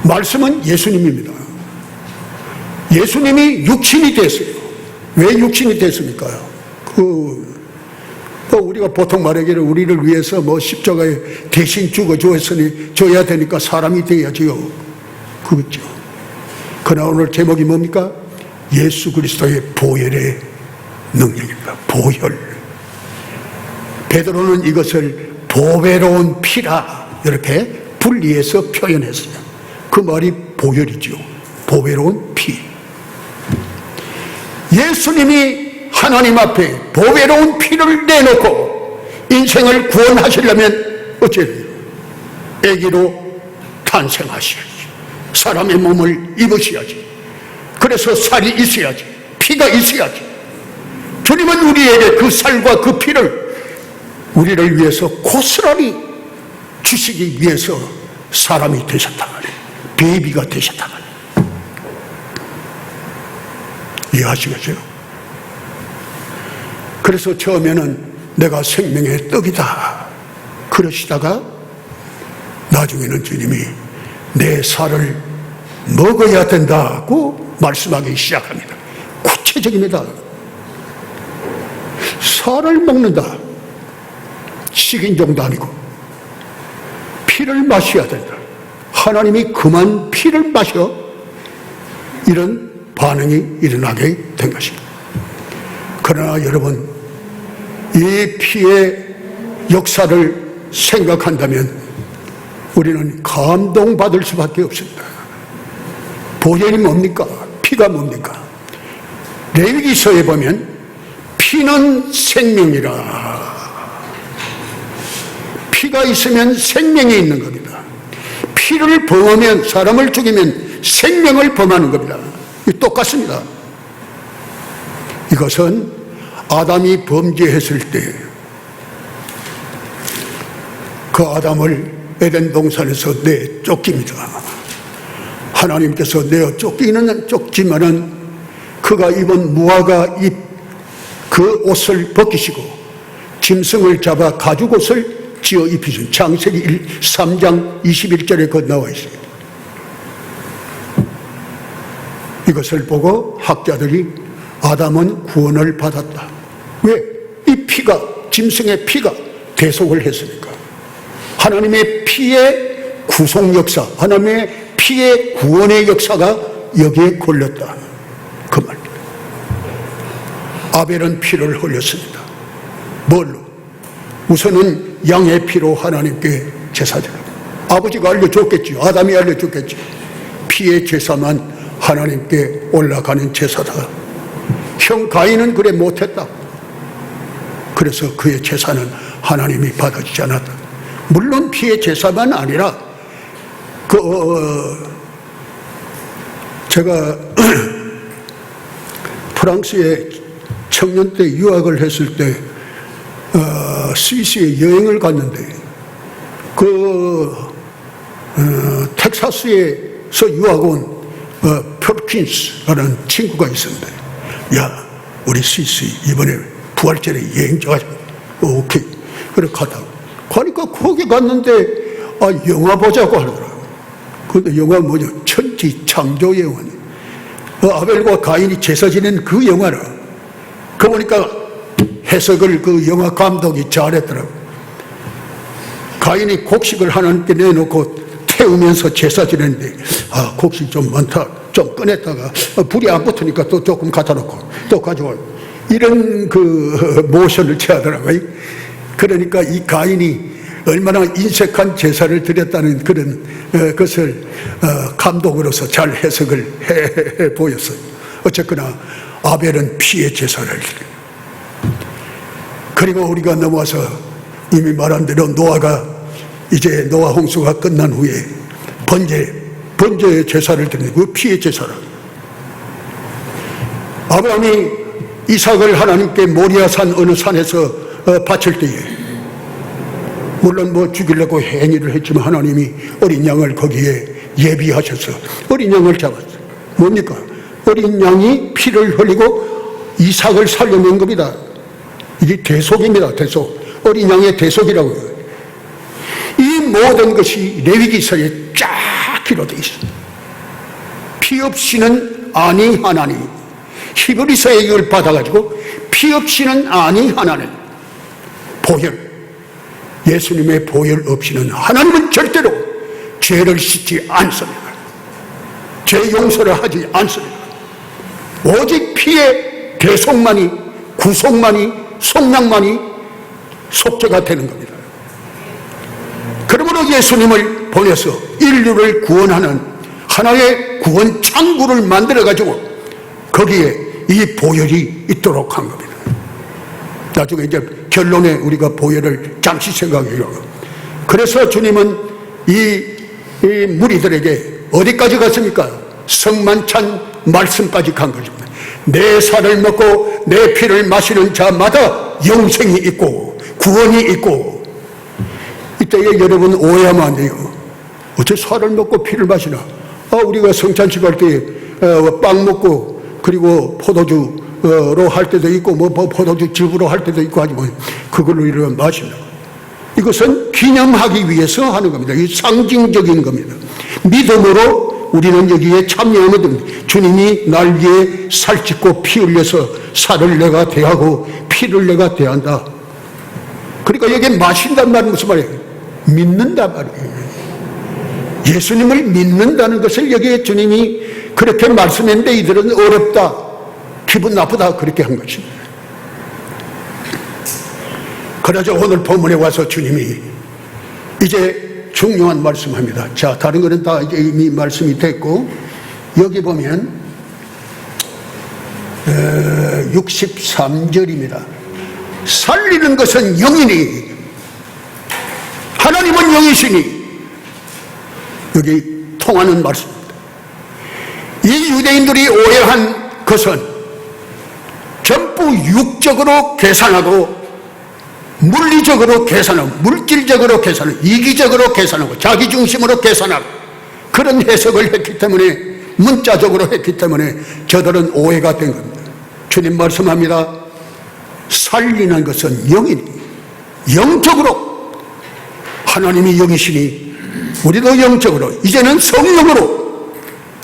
말씀은 예수님입니다. 예수님이 육신이 됐어요. 왜 육신이 됐습니까? 우리가 보통 말하기를 우리를 위해서 십자가에 대신 줘야 되니까 사람이 돼야지요. 그렇죠. 그러나 오늘 제목이 뭡니까? 예수 그리스도의 보혈의 능력입니다. 보혈. 베드로는 이것을 보배로운 피라 이렇게 분리해서 표현했어요. 그 말이 보혈이죠. 보배로운 피. 예수님이 하나님 앞에 보배로운 피를 내놓고 인생을 구원하시려면 어째야 돼요? 아기로 탄생하셔야지. 사람의 몸을 입으셔야지. 그래서 살이 있어야지. 피가 있어야지. 주님은 우리에게 그 살과 그 피를 우리를 위해서 고스란히 주시기 위해서 사람이 되셨다 말이에요. 베이비가 되셨다 말이에요. 이해하시겠어요? 그래서 처음에는 내가 생명의 떡이다 그러시다가 나중에는 주님이 내 살을 먹어야 된다고 말씀하기 시작합니다. 구체적입니다. 살을 먹는다. 식인종도 아니고 피를 마셔야 된다. 하나님이 그만 피를 마셔 이런 반응이 일어나게 된 것입니다. 그러나 여러분, 이 피의 역사를 생각한다면 우리는 감동받을 수밖에 없습니다. 보혈이 뭡니까? 피가 뭡니까? 레위기서에 보면 피는 생명이라. 피가 있으면 생명이 있는 겁니다. 피를 범하면, 사람을 죽이면 생명을 범하는 겁니다. 똑같습니다. 이것은 아담이 범죄했을 때 그 아담을 에덴 동산에서 내쫓깁니다. 하나님께서 내어 쫓기지만은 그가 입은 무화과 잎 그 옷을 벗기시고 짐승을 잡아 가죽옷을 지어 입히신 창세기 3장 21절에 그 나와 있습니다. 이것을 보고 학자들이 아담은 구원을 받았다. 왜? 이 피가, 짐승의 피가 대속을 했으니까. 하나님의 피의 구속 역사, 하나님의 피의 구원의 역사가 여기에 걸렸다. 그 말. 아벨은 피를 흘렸습니다. 뭘로? 우선은 양의 피로 하나님께 제사드립니다. 아버지가 알려줬겠지요. 아담이 알려줬겠지요. 피의 제사만 하나님께 올라가는 제사다. 형 가인은 그래 못했다. 그래서 그의 제사는 하나님이 받아주지 않았다. 물론 피의 제사만 아니라 제가 프랑스에 청년 때 유학을 했을 때 스위스에 여행을 갔는데 텍사스에서 유학 온 퍼킨스라는 친구가 있었는데, 야, 우리 스위스 이번에 부활절에 여행 좋아하자. 오케이. 그래 가니까 거기 갔는데 영화 보자고 하더라고. 근데 영화 뭐냐? 천지 창조 영화. 아벨과 가인이 제사 지낸 그 영화라. 그 보니까 해석을 그 영화 감독이 잘했더라고. 가인이 곡식을 하나님께 내놓고 태우면서 제사 지냈는데, 곡식 좀 많다. 좀 꺼냈다가 불이 안 붙으니까 또 조금 갖다 놓고 또 가져와. 이런 그 모션을 취하더라고요. 그러니까 이 가인이 얼마나 인색한 제사를 드렸다는 그런 것을 감독으로서 잘 해석을 해 보였어요. 어쨌거나 아벨은 피의 제사를 드려요. 그리고 우리가 넘어와서 이미 말한 대로 노아가 이제 노아 홍수가 끝난 후에 번제의 제사를 드리는 그 피의 제사라. 아브라함이 이삭을 하나님께 모리아산 어느 산에서 바칠 때에 물론 죽이려고 행위를 했지만 하나님이 어린 양을 거기에 예비하셔서 어린 양을 잡았어요. 뭡니까? 어린 양이 피를 흘리고 이삭을 살려낸 겁니다. 이게 대속입니다. 대속. 어린 양의 대속이라고 해요. 이 모든 것이 레위기서에 쫙 기록되어 있습니다. 피 없이는 아니 하나니, 히브리서에 이걸 받아가지고 피 없이는 아니 하나니, 보혈, 예수님의 보혈 없이는 하나님은 절대로 죄를 씻지 않습니다. 죄 용서를 하지 않습니다. 오직 피의 대속만이, 구속만이, 속량만이 속죄가 되는 겁니다. 그러므로 예수님을 보내서 인류를 구원하는 하나의 구원 창구를 만들어가지고 거기에 이 보혈이 있도록 한 겁니다. 나중에 이제 결론에 우리가 보혈을 잠시 생각해요. 그래서 주님은 이 무리들에게 어디까지 갔습니까? 성만찬 말씀까지 간 것입니다. 내 살을 먹고 내 피를 마시는 자마다 영생이 있고 구원이 있고. 이때에 여러분 오해하면 안 돼요. 어째 살을 먹고 피를 마시나? 우리가 성찬식 할 때 빵 먹고 그리고 포도주로 할 때도 있고 뭐 포도주 즙으로 할 때도 있고 하지만 그걸로 이르면 마신다. 이것은 기념하기 위해서 하는 겁니다. 이 상징적인 겁니다. 믿음으로 우리는 여기에 참여하면 됩니다. 주님이 날 위해 살짓고 피 흘려서 살을 내가 대하고 피를 내가 대한다. 그러니까 여기에 마신단 말은 무슨 말이에요? 믿는다 말이에요. 예수님을 믿는다는 것을 여기에 주님이 그렇게 말씀했는데 이들은 어렵다, 기분 나쁘다 그렇게 한 것입니다. 그러자 오늘 본문에 와서 주님이 이제 중요한 말씀합니다. 자, 다른 거는 다 이제 이미 말씀이 됐고, 여기 보면 63절입니다. 살리는 것은 영이니 하나님은 영이시니, 여기 통하는 말씀입니다. 이 유대인들이 오해한 것은 전부 육적으로 계산하고 물리적으로 계산하고 물질적으로 계산하고 이기적으로 계산하고 자기중심으로 계산하고 그런 해석을 했기 때문에, 문자적으로 했기 때문에 저들은 오해가 된 겁니다. 주님 말씀합니다. 살리는 것은 영이니, 영적으로 하나님이 영이시니 우리도 영적으로, 이제는 성령으로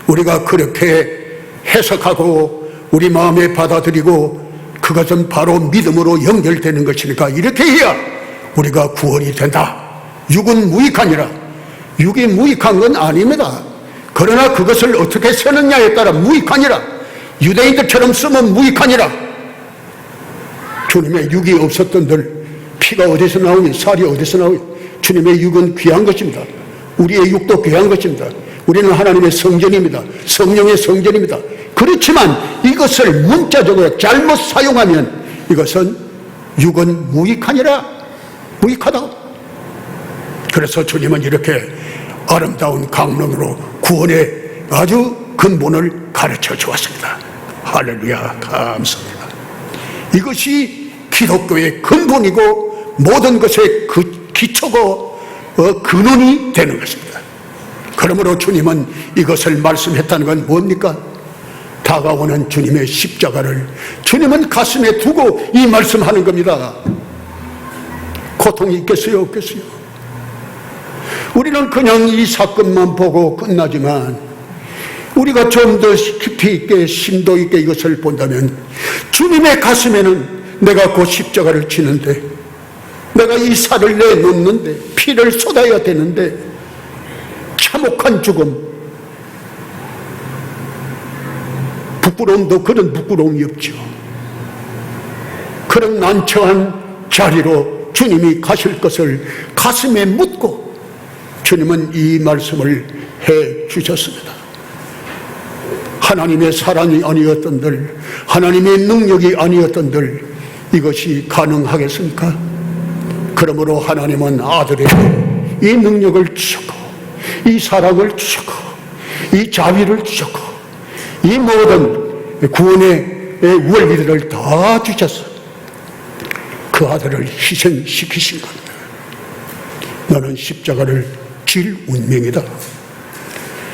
우리가 그렇게 해석하고 우리 마음에 받아들이고 그것은 바로 믿음으로 연결되는 것이니까 이렇게 해야 우리가 구원이 된다. 육은 무익하니라. 육이 무익한 건 아닙니다. 그러나 그것을 어떻게 쓰느냐에 따라 무익하니라. 유대인들처럼 쓰면 무익하니라. 주님의 육이 없었던들 피가 어디서 나오니, 살이 어디서 나오니. 주님의 육은 귀한 것입니다. 우리의 육도 귀한 것입니다. 우리는 하나님의 성전입니다. 성령의 성전입니다. 그렇지만 이것을 문자적으로 잘못 사용하면 이것은 육은 무익하니라. 무익하다. 그래서 주님은 이렇게 아름다운 강론으로 구원의 아주 근본을 가르쳐 주었습니다. 할렐루야, 감사합니다. 이것이 기독교의 근본이고 모든 것의 기초고 근원이 되는 것입니다. 그러므로 주님은 이것을 말씀했다는 건 뭡니까? 다가오는 주님의 십자가를 주님은 가슴에 두고 이 말씀하는 겁니다. 고통이 있겠어요, 없겠어요? 우리는 그냥 이 사건만 보고 끝나지만 우리가 좀 더 깊이 있게 심도 있게 이것을 본다면 주님의 가슴에는 내가 그 십자가를 지는데, 내가 이 살을 내놓는데, 피를 쏟아야 되는데 참혹한 죽음, 부끄러움도 그런 부끄러움이 없죠. 그런 난처한 자리로 주님이 가실 것을 가슴에 묻고 주님은 이 말씀을 해 주셨습니다. 하나님의 사랑이 아니었던들, 하나님의 능력이 아니었던들 이것이 가능하겠습니까? 그러므로 하나님은 아들에게 이 능력을 주셨고, 이 사랑을 주셨고, 이 자비를 주셨고, 이 모든 구원의 원리들을 다 주셨어. 그 아들을 희생시키신 겁니다. 너는 십자가를 질 운명이다.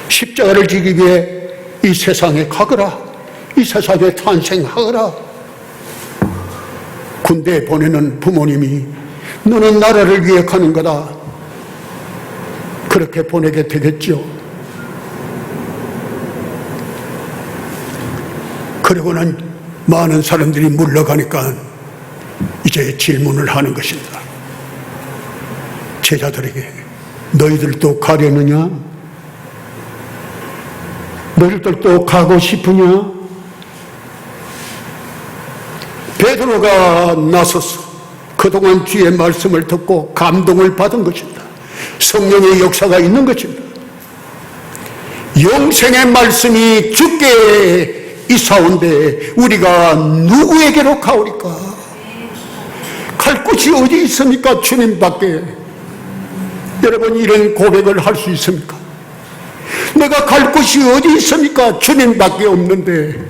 십자가를 지기 위해 이 세상에 가거라. 이 세상에 탄생하거라. 군대에 보내는 부모님이 너는 나라를 위해 가는 거다. 그렇게 보내게 되겠죠. 그리고는 많은 사람들이 물러가니까 이제 질문을 하는 것입니다. 제자들에게 너희들도 가려느냐? 너희들도 가고 싶으냐? 베드로가 나서서 그동안 주의 말씀을 듣고 감동을 받은 것입니다. 성령의 역사가 있는 것입니다. 영생의 말씀이 주께 있사온데 우리가 누구에게로 가오리까? 갈 곳이 어디 있습니까? 주님밖에. 여러분, 이런 고백을 할 수 있습니까? 내가 갈 곳이 어디 있습니까? 주님밖에 없는데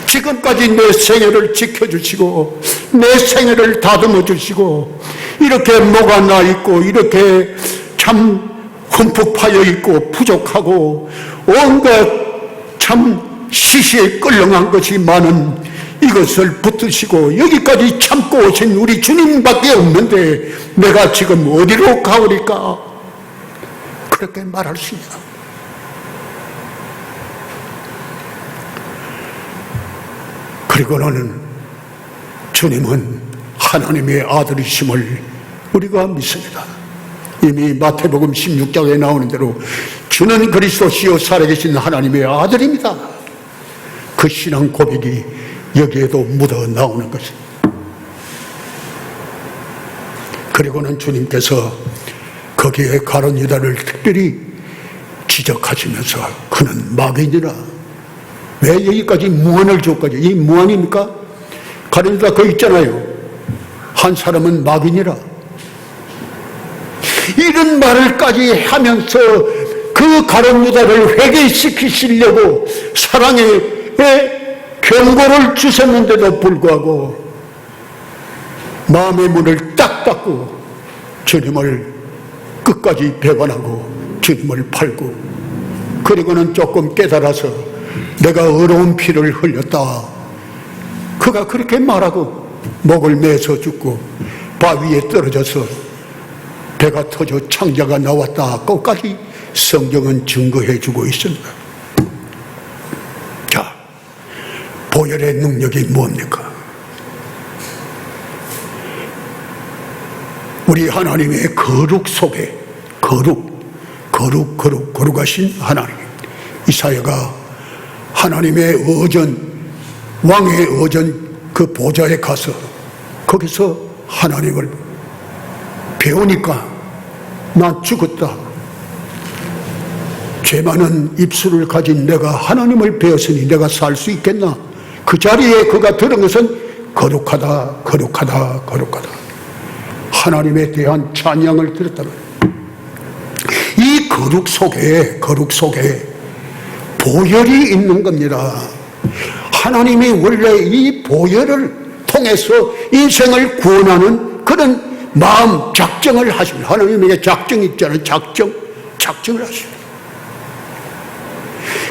지금까지 내 생애를 지켜주시고 내 생애를 다듬어 주시고 이렇게 뭐가 나 있고 이렇게 참 흠뻑 파여 있고 부족하고 온갖 참 시시에 끌렁한 것이 많은 이것을 붙드시고 여기까지 참고 오신 우리 주님밖에 없는데 내가 지금 어디로 가오리까? 그렇게 말할 수 있다. 그리고는 주님은 하나님의 아들이심을 우리가 믿습니다. 이미 마태복음 16장에 나오는 대로 주는 그리스도시요 살아계신 하나님의 아들입니다. 그 신앙 고백이 여기에도 묻어 나오는 것입니다. 그리고는 주님께서 거기에 가룟 유다를 특별히 지적하시면서 그는 마귀니라. 왜 여기까지 무한을 줬까지? 이 무한입니까? 가룟 유다 거 있잖아요. 한 사람은 마귀니라. 이런 말을까지 하면서 그 가룟 유다를 회개시키시려고 사랑의 경고를 주셨는데도 불구하고 마음의 문을 딱 닫고 주님을 끝까지 배반하고 주님을 팔고 그리고는 조금 깨달아서 내가 어려운 피를 흘렸다. 그가 그렇게 말하고 목을 매서 죽고 바위에 떨어져서 배가 터져 창자가 나왔다. 끝까지 성경은 증거해 주고 있습니다. 자, 보혈의 능력이 뭡니까? 우리 하나님의 거룩 속에 거룩하신 하나님. 이사야가 하나님의 어전, 왕의 어전 그 보좌에 가서 거기서 하나님을 배우니까 나 죽었다. 죄 많은 입술을 가진 내가 하나님을 배웠으니 내가 살 수 있겠나? 그 자리에 그가 들은 것은 거룩하다. 하나님에 대한 찬양을 들었다는 이 거룩 속에 보혈이 있는 겁니다. 하나님이 원래 이 보혈을 통해서 인생을 구원하는 그런 마음 작정을 하십니다. 하나님에게 작정이 있잖아요. 작정을 하십니다.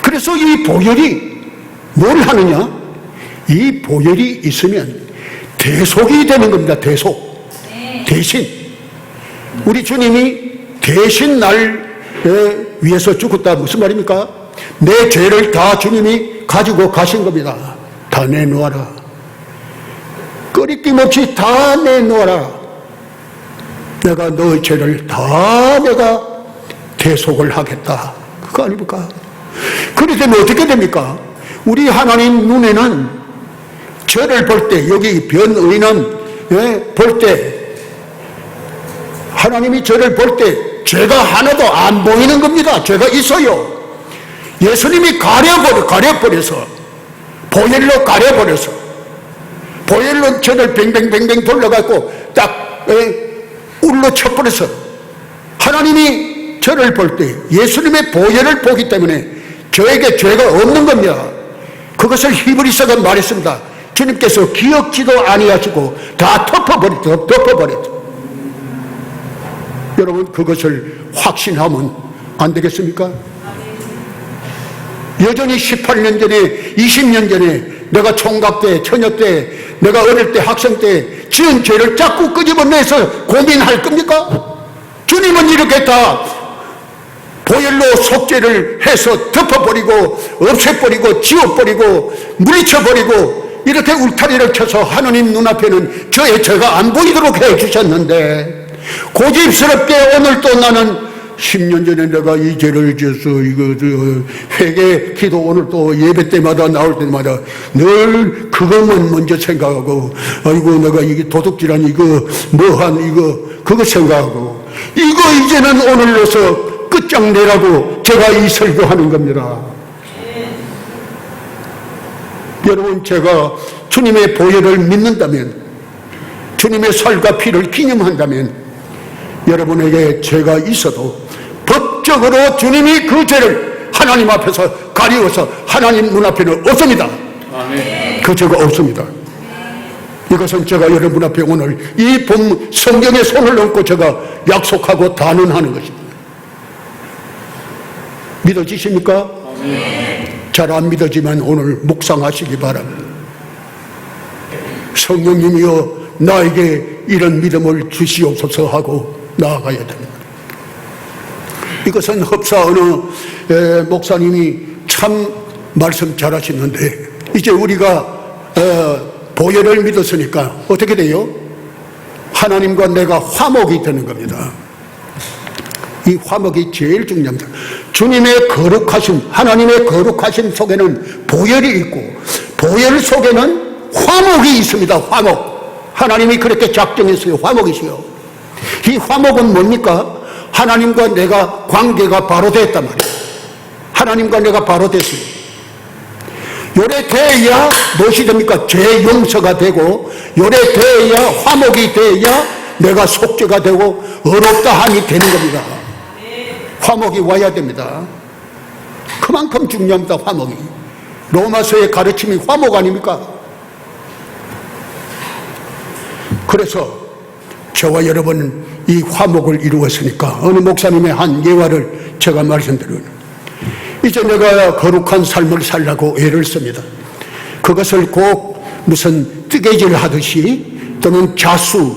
그래서 이 보혈이 뭘 하느냐? 이 보혈이 있으면 대속이 되는 겁니다. 대신 우리 주님이 대신 날 위해서 죽었다. 무슨 말입니까? 내 죄를 다 주님이 가지고 가신 겁니다. 다 내놓아라. 꺼리낌 없이 다 내놓아라. 내가 너의 죄를 다 내가 대속을 하겠다. 그거 아닙니까? 그렇게 되면 어떻게 됩니까? 우리 하나님 눈에는 죄를 볼 때, 여기 변의는 볼 때, 하나님이 저를 볼 때 죄가 하나도 안 보이는 겁니다. 죄가 있어요. 예수님이 가려버려서 보혈로 가려버려서 보혈로 저를 뱅뱅뱅뱅 돌려갖고 딱 울러 쳐버려서 하나님이 저를 볼 때 예수님의 보혈을 보기 때문에 저에게 죄가 없는 겁니다. 그것을 히브리서가 말했습니다. 주님께서 기억지도 아니하시고 다 덮어버렸죠. 여러분 그것을 확신하면 안 되겠습니까? 여전히 18년 전에 20년 전에 내가 총각 때, 처녀 때, 내가 어릴 때, 학생 때 지은 죄를 자꾸 끄집어내서 고민할 겁니까? 주님은 이렇게 다 보혈로 속죄를 해서 덮어버리고 없애버리고 지워버리고 물리쳐버리고 이렇게 울타리를 쳐서 하느님 눈앞에는 저의 죄가 안 보이도록 해주셨는데, 고집스럽게 오늘 또 나는 10년 전에 내가 이 죄를 지어서 회개 기도 오늘 또 예배 때마다 나올 때마다 늘 그것만 먼저 생각하고, 아이고 내가 이게 도둑질한 이거 뭐한 이거 그거 생각하고, 이거 이제는 오늘로서 끝장내라고 제가 이 설교하는 겁니다. 여러분, 제가 주님의 보혈을 믿는다면, 주님의 살과 피를 기념한다면, 여러분에게 죄가 있어도 법적으로 주님이 그 죄를 하나님 앞에서 가리워서 하나님 눈앞에는 없습니다. 아멘. 그 죄가 없습니다. 이것은 제가 여러분 앞에 오늘 이 본 성경에 손을 얹고 제가 약속하고 단언하는 것입니다. 믿어지십니까? 잘 안 믿어지만 오늘 묵상하시기 바랍니다. 성령님이여 나에게 이런 믿음을 주시옵소서 하고 나아가야 됩니다. 이것은 흡사 어느 목사님이 참 말씀 잘하시는데, 이제 우리가 보혈을 믿었으니까 어떻게 돼요? 하나님과 내가 화목이 되는 겁니다. 이 화목이 제일 중요합니다. 주님의 거룩하심, 하나님의 거룩하심 속에는 보혈이 있고, 보혈 속에는 화목이 있습니다. 화목. 하나님이 그렇게 작정했어요. 화목이시요. 이 화목은 뭡니까? 하나님과 내가 관계가 바로 됐단 말이에요. 하나님과 내가 바로 됐어요. 요래 돼야 무엇이 됩니까? 죄 용서가 되고, 요래 돼야 화목이 돼야 내가 속죄가 되고 의롭다함이 되는 겁니다. 화목이 와야 됩니다. 그만큼 중요합니다. 화목이. 로마서의 가르침이 화목 아닙니까? 그래서 저와 여러분 이 화목을 이루었으니까 어느 목사님의 한 예화를 제가 말씀드려요. 이제 내가 거룩한 삶을 살라고 애를 씁니다. 그것을 꼭 무슨 뜨개질 하듯이 또는 자수,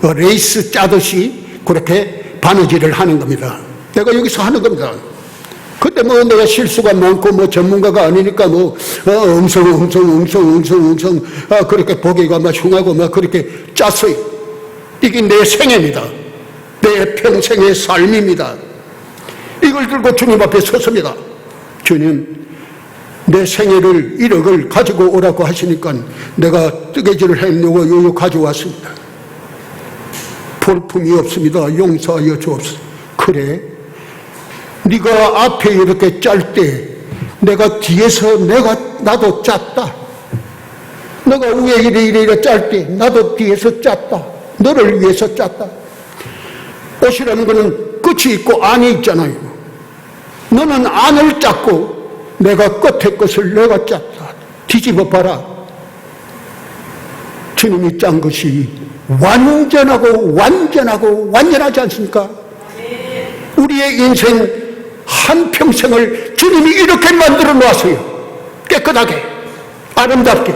레이스 짜듯이 그렇게 바느질을 하는 겁니다. 내가 여기서 하는 겁니다. 그때 뭐 내가 실수가 많고 뭐 전문가가 아니니까 뭐 웅성 그렇게 보기가 막 흉하고 막 그렇게 짰어요. 이게 내 생애입니다. 내 평생의 삶입니다. 이걸 들고 주님 앞에 섰습니다. 주님, 내 생애를 1억을 가지고 오라고 하시니까 내가 뜨개질을 해놓고 요요 가져왔습니다. 볼품이 없습니다. 용서하여 주옵소서. 그래, 네가 앞에 이렇게 짤 때 내가 뒤에서 나도 짰다. 내가 위에 이래 짤 때 나도 뒤에서 짰다. 너를 위해서 짰다. 옷이라는 것은 끝이 있고 안이 있잖아요. 너는 안을 짰고 내가 끝에 것을 내가 짰다. 뒤집어 봐라. 주님이 짠 것이 완전하지 않습니까? 우리의 인생 한평생을 주님이 이렇게 만들어 놓았어요. 깨끗하게, 아름답게,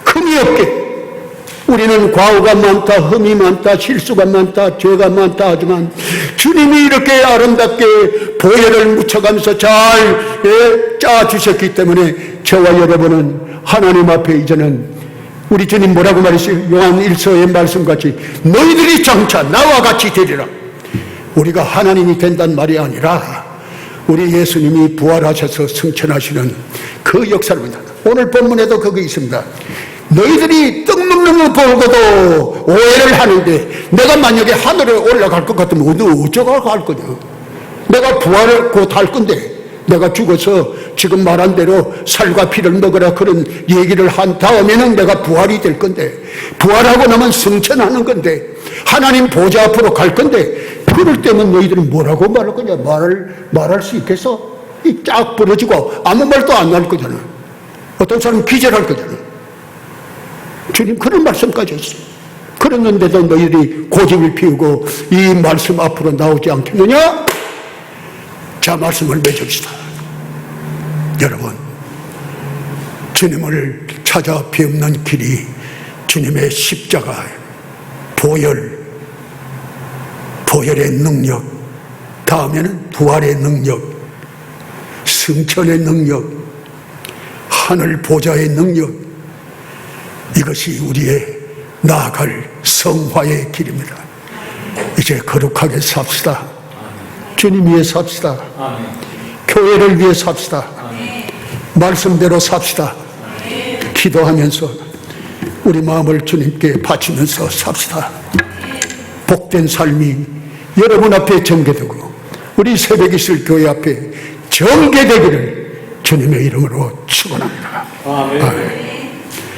흠이 없게. 우리는 과오가 많다, 흠이 많다, 실수가 많다, 죄가 많다 하지만 주님이 이렇게 아름답게 보혈을 묻혀가면서 잘 짜주셨기 때문에 저와 여러분은 하나님 앞에 이제는 우리 주님 뭐라고 말했어요? 요한 1서의 말씀같이 너희들이 장차 나와 같이 되리라. 우리가 하나님이 된단 말이 아니라 우리 예수님이 부활하셔서 승천하시는 그 역사입니다. 오늘 본문에도 그거 있습니다. 너희들이 떡 먹는 거 보고도 오해를 하는데 내가 만약에 하늘에 올라갈 것 같으면 너 어쩌고 갈 거냐? 내가 부활을 곧 할 건데 내가 죽어서 지금 말한 대로 살과 피를 먹으라 그런 얘기를 한 다음에는 내가 부활이 될 건데, 부활하고 나면 승천하는 건데, 하나님 보좌 앞으로 갈 건데, 그럴 때는 너희들은 뭐라고 말할 거냐? 말할 수 있겠어? 이 쫙 부러지고 아무 말도 안 할 거잖아. 어떤 사람은 기절할 거잖아. 주님 그런 말씀까지 했어요. 그랬는데도 너희들이 고집을 피우고 이 말씀 앞으로 나오지 않겠느냐? 자, 말씀을 맺읍시다. 여러분, 주님을 찾아 배우는 길이 주님의 십자가, 보혈의 능력, 다음에는 부활의 능력, 승천의 능력, 하늘 보좌의 능력, 이것이 우리의 나아갈 성화의 길입니다. 이제 거룩하게 삽시다. 주님 위해 삽시다. 교회를 위해 삽시다. 말씀대로 삽시다. 기도하면서 우리 마음을 주님께 바치면서 삽시다. 복된 삶이 여러분 앞에 전개되고 우리 새벽이슬 교회 앞에 전개되기를 주님의 이름으로 축원합니다. 아멘.